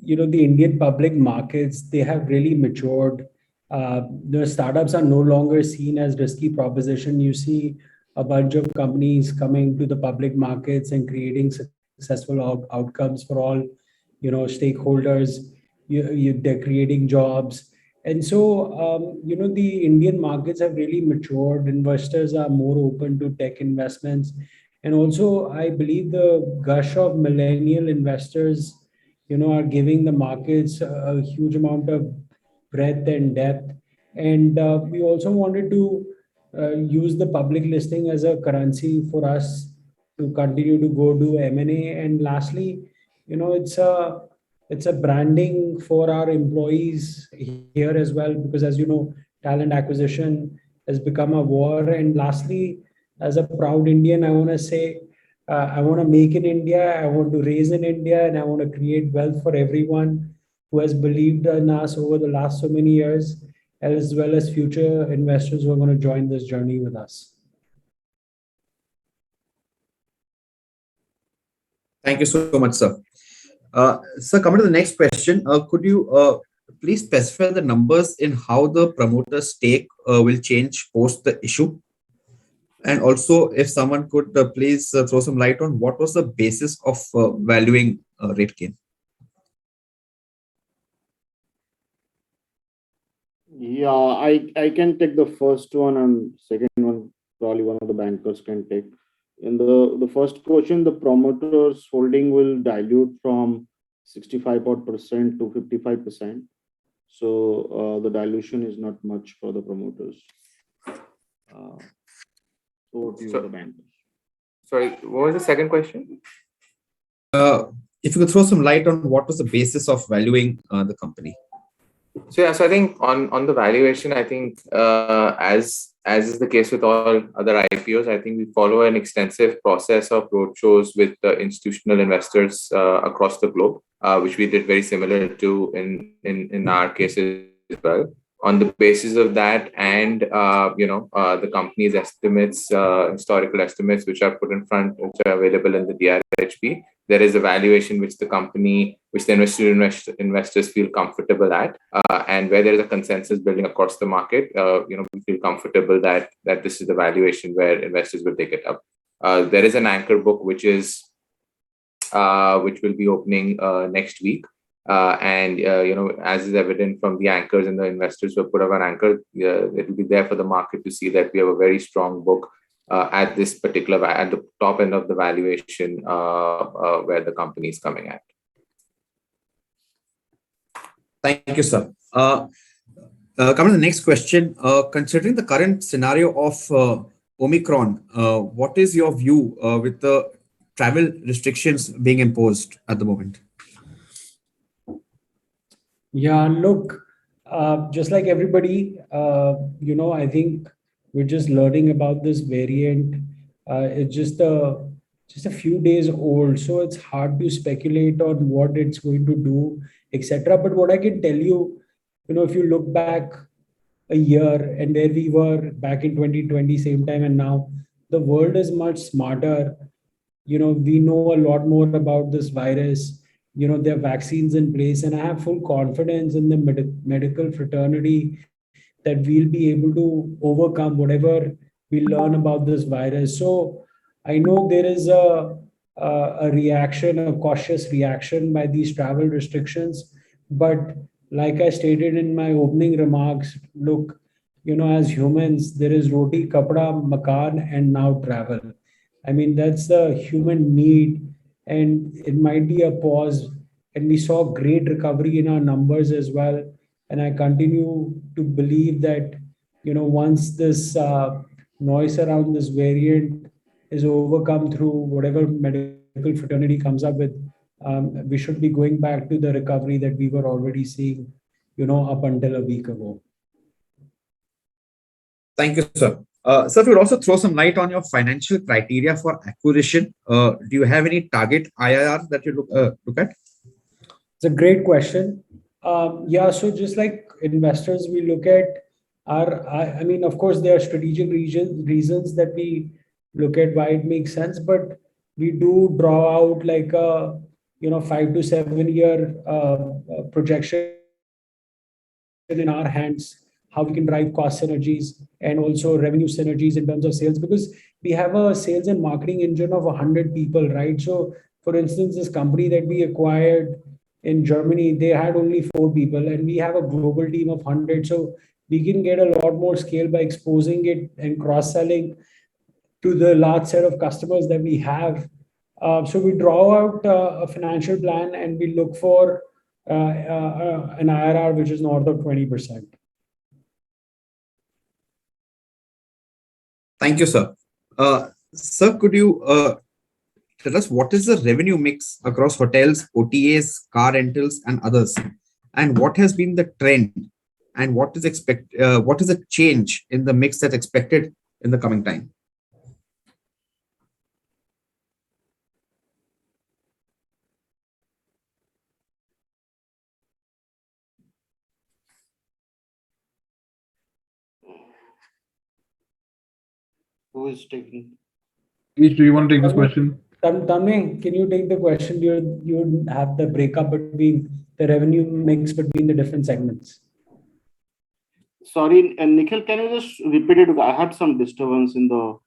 the Indian public markets, they have really matured. The startups are no longer seen as risky proposition. You see a bunch of companies coming to the public markets and creating successful outcomes for all, stakeholders. They're creating jobs. And so, the Indian markets have really matured. Investors are more open to tech investments. And also, I believe the gush of millennial investors, are giving the markets a huge amount of breadth and depth. And we also wanted to use the public listing as a currency for us to continue to go do M&A. And lastly, it's a branding for our employees here as well, because as you know, talent acquisition has become a war. And lastly, as a proud Indian, I want to say, I want to make in India, I want to raise in India, and I want to create wealth for everyone who has believed in us over the last so many years, as well as future investors who are going to join this journey with us. Thank you so much, sir. Sir, coming to the next question, could you please specify the numbers in how the promoter stake will change post the issue? And also, if someone could please throw some light on what was the basis of valuing RateGain? Yeah, I can take the first one, and second one probably one of the bankers can take. In the first question, the promoters holding will dilute from 65% to 55%. So the dilution is not much for the promoters. Over to you, the bankers. Sorry, what was the second question? If you could throw some light on what was the basis of valuing the company. So yeah, so I think on the valuation, I think as is the case with all other IPOs, I think we follow an extensive process of roadshows with institutional investors across the globe, which we did very similar to in our cases as well. On the basis of that, and the company's estimates, historical estimates, which are put in front, which are available in the DRHP, there is a valuation which the investors feel comfortable at, and where there is a consensus building across the market, we feel comfortable that this is the valuation where investors will take it up. There is an anchor book which will be opening next week. As is evident from the anchors and the investors who have put up an anchor, it will be there for the market to see that we have a very strong book at this particular, at the top end of the valuation where the company is coming at. Thank you, sir. Coming to the next question, considering the current scenario of Omicron, what is your view with the travel restrictions being imposed at the moment? Yeah, look, just like everybody, I think we're just learning about this variant. It's just a few days old, so it's hard to speculate on what it's going to do, etc. But what I can tell you, if you look back a year and where we were back in 2020, same time, and now the world is much smarter. We know a lot more about this virus. There are vaccines in place, and I have full confidence in the medical fraternity that we'll be able to overcome whatever we learn about this virus. So I know there is a reaction, a cautious reaction by these travel restrictions. But like I stated in my opening remarks, look, as humans, there is roti, kapda, makan, and now travel. I mean, that's the human need. And it might be a pause, and we saw great recovery in our numbers as well. And I continue to believe that, once this noise around this variant is overcome through whatever medical fraternity comes up with, we should be going back to the recovery that we were already seeing, up until a week ago. Thank you, sir. Sir, if you would also throw some light on your financial criteria for acquisition. Do you have any target IRR that you look at? It's a great question. So just like investors, we look at of course, there are strategic reasons that we look at why it makes sense, but we do draw out like a 5 to 7 year projection in our hands, how we can drive cost synergies and also revenue synergies in terms of sales, because we have a sales and marketing engine of 100 people, right? So for instance, this company that we acquired in Germany, they had only 4 people, and we have a global team of 100. So we can get a lot more scale by exposing it and cross-selling to the large set of customers that we have. So we draw out a financial plan, and we look for an IRR which is north of 20%. Thank you, sir. Sir, could you tell us what is the revenue mix across hotels, OTAs, car rentals, and others? And what has been the trend? And what is the change in the mix that's expected in the coming time? Who is taking? Each, do you want to take this question? Tanmay, can you take the question? You would have the breakup between the revenue mix between the different segments. Sorry, Nikhil, can you just repeat it? I had some disturbance in the.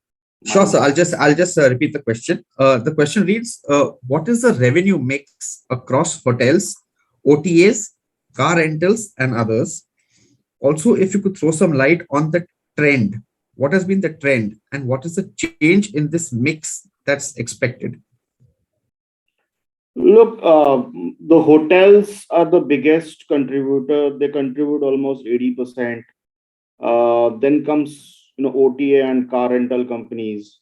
Sure, sir. I'll just repeat the question. The question reads, what is the revenue mix across hotels, OTAs, car rentals, and others? Also, if you could throw some light on the trend, what has been the trend and what is the change in this mix that's expected? Look, the hotels are the biggest contributor. They contribute almost 80%. Then comes OTA and car rental companies.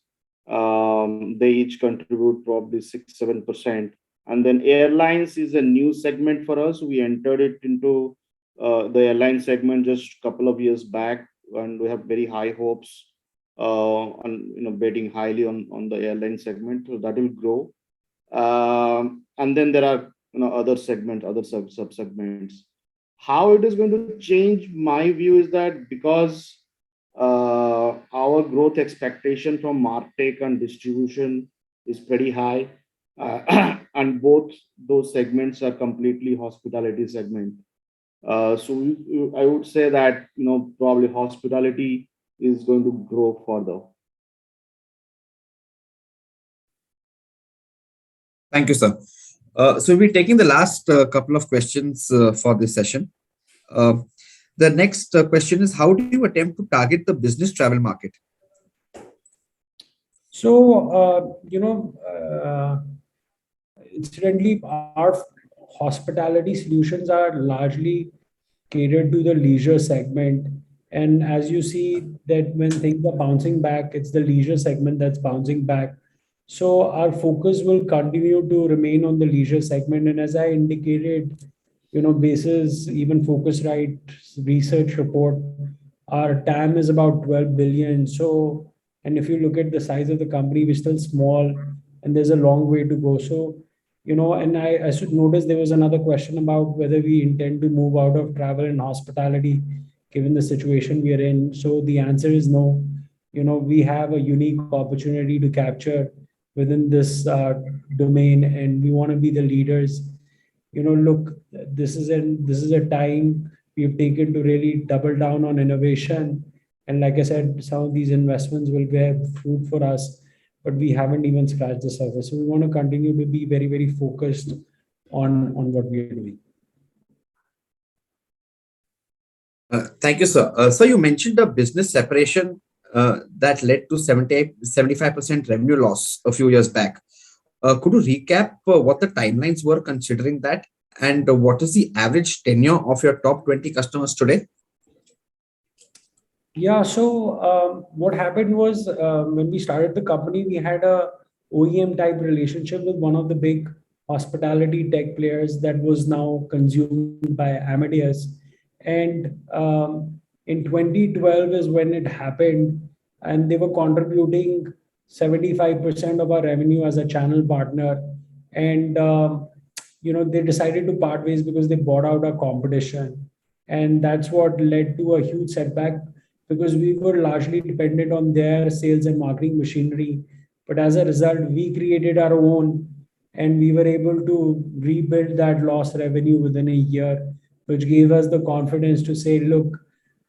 They each contribute probably 6-7%. And then airlines is a new segment for us. We entered it into the airline segment just a couple of years back, and we have very high hopes on betting highly on the airline segment. So that will grow. And then there are other segments, other sub-segments. How it is going to change, my view is that because our growth expectation from MarTech and distribution is pretty high, and both those segments are completely hospitality segment. So I would say that probably hospitality is going to grow further. Thank you, sir. So we'll be taking the last couple of questions for this session. The next question is, how do you attempt to target the business travel market? So, incidentally, our hospitality solutions are largely catered to the leisure segment. And as you see that when things are bouncing back, it's the leisure segment that's bouncing back. So our focus will continue to remain on the leisure segment. And as I indicated, basis even Focusrite research report, our TAM is about 12 billion. So, and if you look at the size of the company, we're still small and there's a long way to go. So, and I should notice there was another question about whether we intend to move out of travel and hospitality given the situation we are in. So the answer is no. We have a unique opportunity to capture within this domain, and we want to be the leaders. Look, this is a time we've taken to really double down on innovation. And like I said, some of these investments will bear fruit for us, but we haven't even scratched the surface. So we want to continue to be very, very focused on what we are doing. Thank you, sir. So you mentioned a business separation that led to 75% revenue loss a few years back. Could you recap what the timelines were considering that, and what is the average tenure of your top 20 customers today? Yeah, so what happened was when we started the company, we had a OEM type relationship with one of the big hospitality tech players that was now consumed by Amadeus. And in 2012 is when it happened, and they were contributing 75% of our revenue as a channel partner. And, they decided to part ways because they bought out our competition. And that's what led to a huge setback because we were largely dependent on their sales and marketing machinery. But as a result, we created our own, and we were able to rebuild that lost revenue within a year, which gave us the confidence to say, look,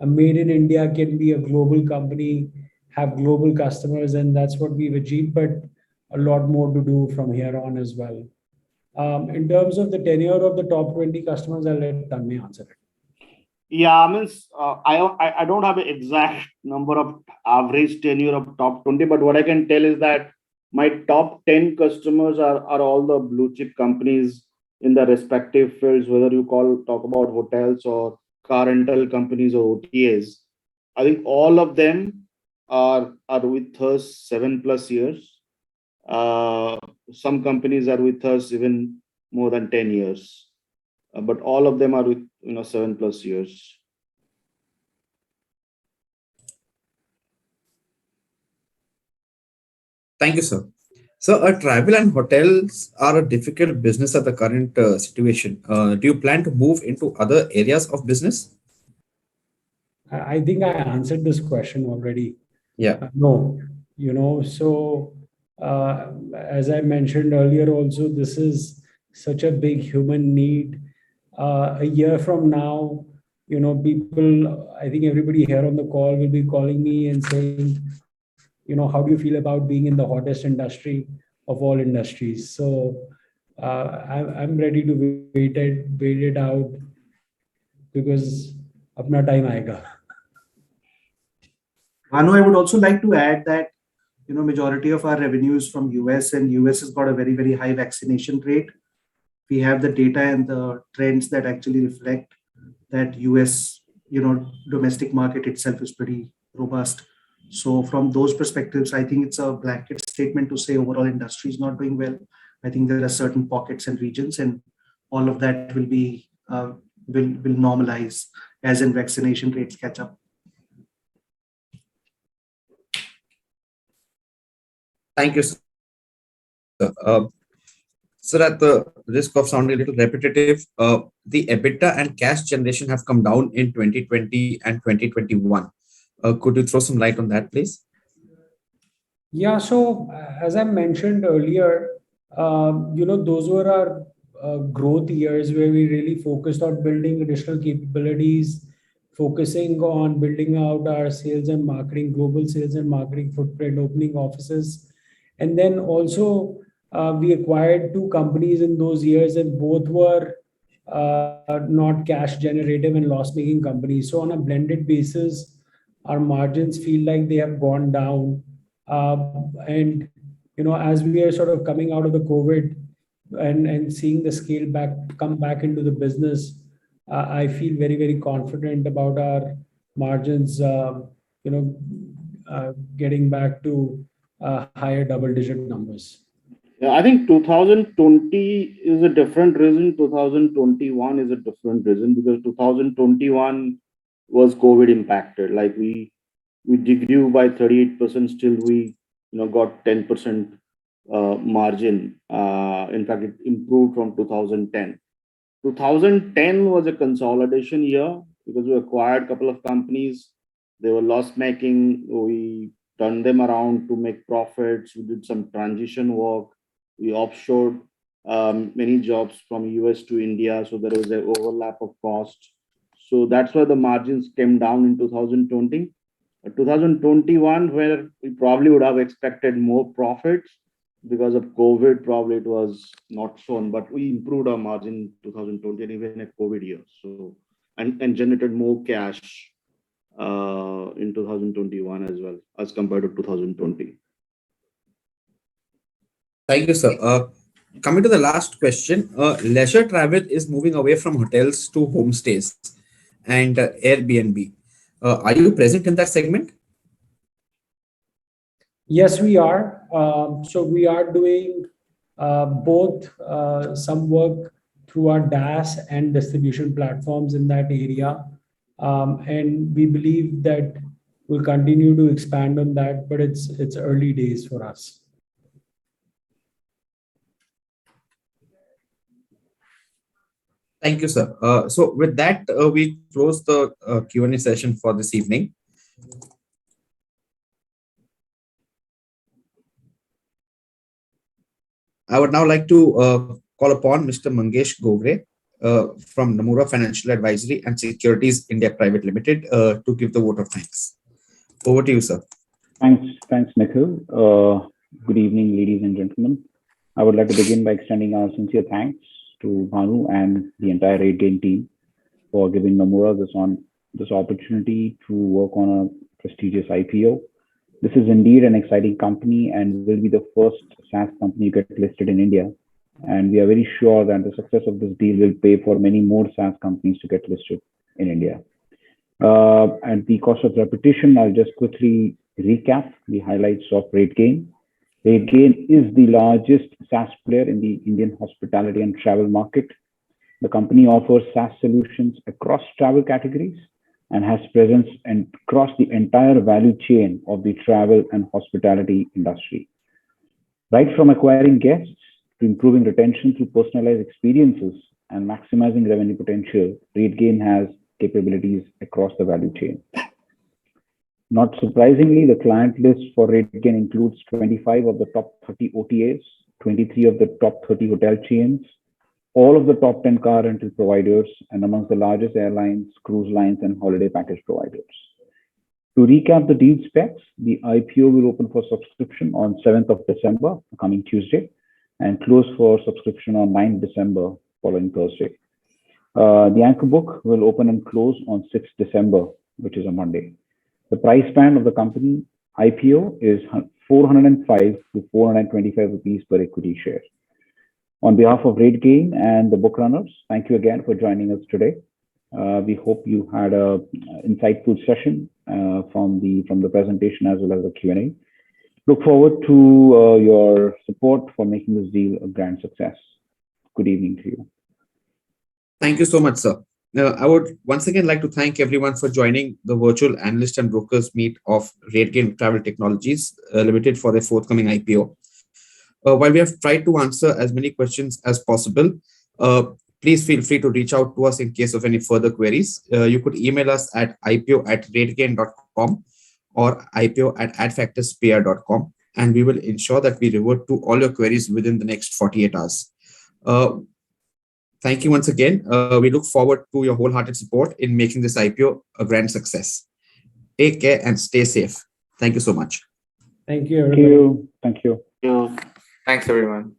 a Made in India can be a global company, have global customers, and that's what we've achieved, but a lot more to do from here on as well. In terms of the tenure of the top 20 customers, I'll let Tanmay answer it. Yeah, I don't have an exact number of average tenure of top 20, but what I can tell is that my top 10 customers are all the blue chip companies in the respective fields, whether you talk about hotels or car rental companies or OTAs. I think all of them are with us 7+ years. Some companies are with us even more than 10 years. But all of them are with 7+ years. Thank you, sir. So travel and hotels are a difficult business at the current situation. Do you plan to move into other areas of business? I think I answered this question already. Yeah. No. So as I mentioned earlier, also, this is such a big human need. A year from now, people, I think everybody here on the call will be calling me and saying, how do you feel about being in the hottest industry of all industries? So I'm ready to wait it out because apna time aayega. Bhanu, I would also like to add that majority of our revenues from US, and US has got a very, very high vaccination rate. We have the data and the trends that actually reflect that US, domestic market itself is pretty robust. So from those perspectives, I think it's a blanket statement to say overall industry is not doing well. I think there are certain pockets and regions, and all of that will be will normalize as in vaccination rates catch up. Thank you, sir. Sir, at the risk of sounding a little repetitive, the EBITDA and cash generation have come down in 2020 and 2021. Could you throw some light on that, please? Yeah, so as I mentioned earlier, those were our growth years where we really focused on building additional capabilities, focusing on building out our sales and marketing, global sales and marketing footprint, opening offices. And then also we acquired 2 companies in those years, and both were not cash generative and loss-making companies. So on a blended basis, our margins feel like they have gone down. And as we are sort of coming out of the COVID and seeing the scale come back into the business, I feel very, very confident about our margins, getting back to higher double-digit numbers. Yeah, I think 2020 is a different reason. 2021 is a different reason because 2021 was COVID impacted. Like we degrew by 38%, still we got 10% margin. In fact, it improved from 2010. 2010 was a consolidation year because we acquired a couple of companies. They were loss making. We turned them around to make profits. We did some transition work. We offshored many jobs from US to India, so there was an overlap of cost. So that's why the margins came down in 2020. 2021, where we probably would have expected more profits because of COVID, probably it was not shown, but we improved our margin in 2020 and even a COVID year. So and generated more cash in 2021 as well as compared to 2020. Thank you, sir. Coming to the last question, leisure travel is moving away from hotels to homestays and Airbnb. Are you present in that segment? Yes, we are. So we are doing both some work through our DaaS and distribution platforms in that area. And we believe that we'll continue to expand on that, but it's early days for us. Thank you, sir. So with that, we close the Q&A session for this evening. I would now like to call upon Mr. Mangesh Govre from Nomura Financial Advisory and Securities India Private Limited to give the vote of thanks. Over to you, sir. Thanks, Nikhil. Good evening, ladies and gentlemen. I would like to begin by extending our sincere thanks to Bhanu and the entire RateGain team for giving Nomura this opportunity to work on a prestigious IPO. This is indeed an exciting company and will be the first SaaS company to get listed in India. And we are very sure that the success of this deal will pay for many more SaaS companies to get listed in India. At the cost of repetition, I'll just quickly recap the highlights of RateGain. RateGain is the largest SaaS player in the Indian hospitality and travel market. The company offers SaaS solutions across travel categories and has presence across the entire value chain of the travel and hospitality industry. Right from acquiring guests to improving retention through personalized experiences and maximizing revenue potential, RateGain has capabilities across the value chain. Not surprisingly, the client list for RateGain includes 25 of the top 30 OTAs, 23 of the top 30 hotel chains, all of the top 10 car rental providers, and amongst the largest airlines, cruise lines, and holiday package providers. To recap the deal specs, the IPO will open for subscription on 7th of December, coming Tuesday, and close for subscription on 9th December, following Thursday. The anchor book will open and close on 6th December, which is a Monday. The price band of the company IPO is 405 to 425 rupees per equity share. On behalf of RateGain and the book runners, thank you again for joining us today. We hope you had a insightful session from the presentation as well as the Q&A. Look forward to your support for making this deal a grand success. Good evening to you. Thank you so much, sir. I would once again like to thank everyone for joining the virtual analyst and brokers meet of RateGain Travel Technologies Limited for their forthcoming IPO. While we have tried to answer as many questions as possible, please feel free to reach out to us in case of any further queries. You could email us at ipo@rategain.com or ipo@adfactorspr.com, and we will ensure that we revert to all your queries within the next 48 hours. Thank you once again. We look forward to your wholehearted support in making this IPO a grand success. Take care and stay safe. Thank you so much. Thank you, everybody. Thank you. Thanks, everyone.